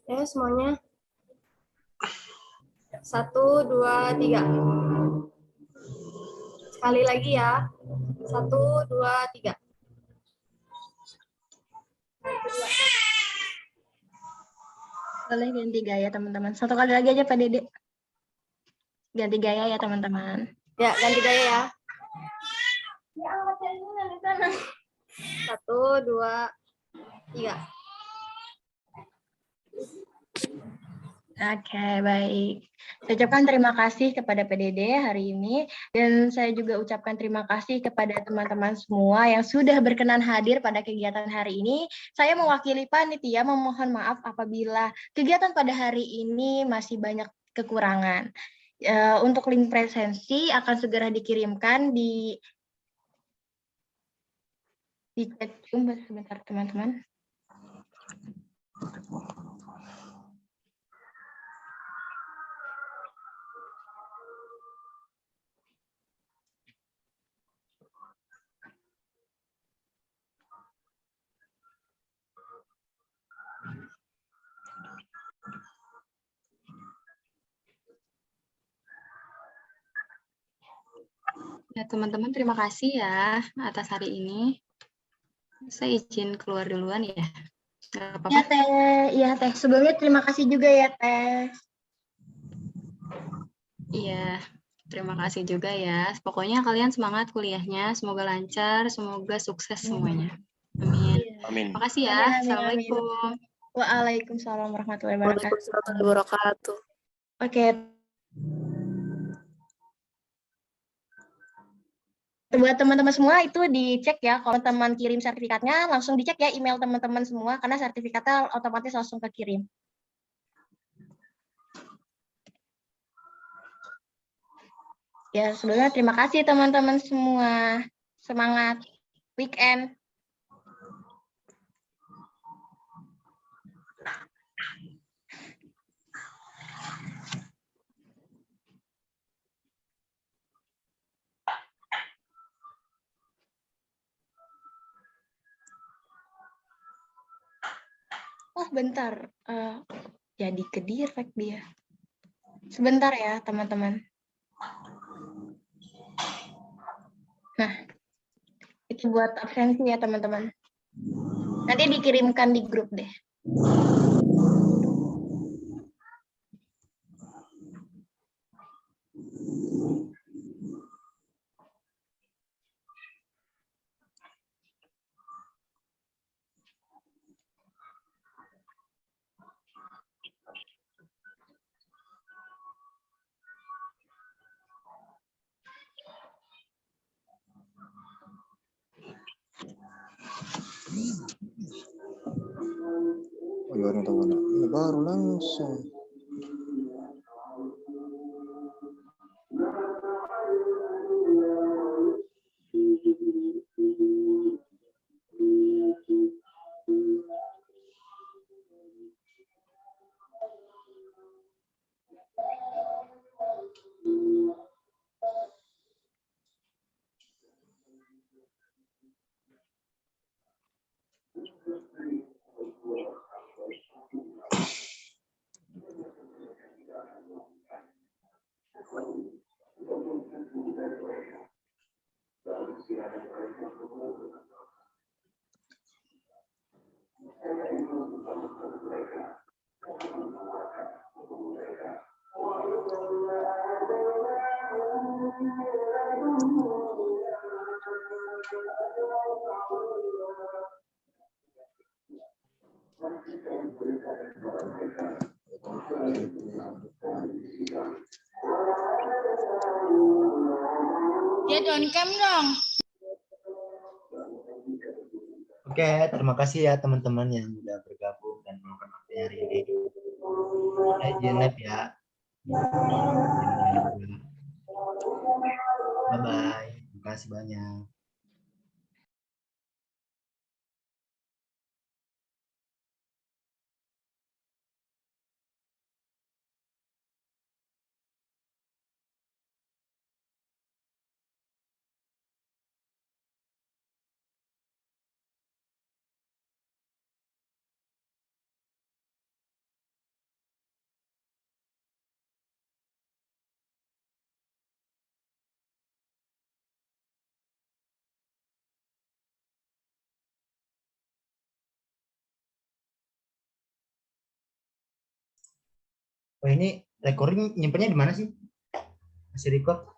Ya semuanya. 1, 2, 3. Sekali lagi ya. 1, 2, 3. Boleh ganti gaya teman-teman. Satu kali lagi aja Pak Dede. Ganti gaya ya teman-teman. Ya, ganti gaya ya. 1, 2, 3. Oke, baik. Saya ucapkan terima kasih kepada PDD hari ini, dan saya juga ucapkan terima kasih kepada teman-teman semua yang sudah berkenan hadir pada kegiatan hari ini. Saya mewakili panitia memohon maaf apabila kegiatan pada hari ini masih banyak kekurangan. Untuk link presensi akan segera dikirimkan di chat Zoom sebentar teman-teman. Ya, teman-teman terima kasih ya atas hari ini. Saya izin keluar duluan ya. Nggak apa-apa. Ya Teh, iya Teh. Sebelumnya terima kasih juga ya Teh. Iya, terima kasih juga ya. Pokoknya kalian semangat kuliahnya, semoga lancar, semoga sukses semuanya. Amin. Amin. Terima kasih ya. Amin, amin, Assalamualaikum. amin. Waalaikumsalam warahmatullahi wabarakatuh. Waalaikumsalam warahmatullahi wabarakatuh. Oke. Buat teman-teman semua itu dicek ya, kalau teman kirim sertifikatnya langsung dicek ya email teman-teman semua karena sertifikatnya otomatis langsung kekirim. Ya, sebelumnya terima kasih teman-teman semua. Semangat weekend. Oh, bentar. Jadi ke direct dia. Sebentar ya, teman-teman. Nah, itu buat absensi ya, teman-teman. Nanti dikirimkan di grup deh. Oh iya, orang tahu anak. Ini baru langsung. Dia on cam dong. Oke, terima kasih ya teman-teman yang sudah bergabung dan melakukan materi hari ini. Saya izin live ya. Bye-bye. Terima kasih banyak. Oh, ini recording nyimpennya di mana sih? Masih record?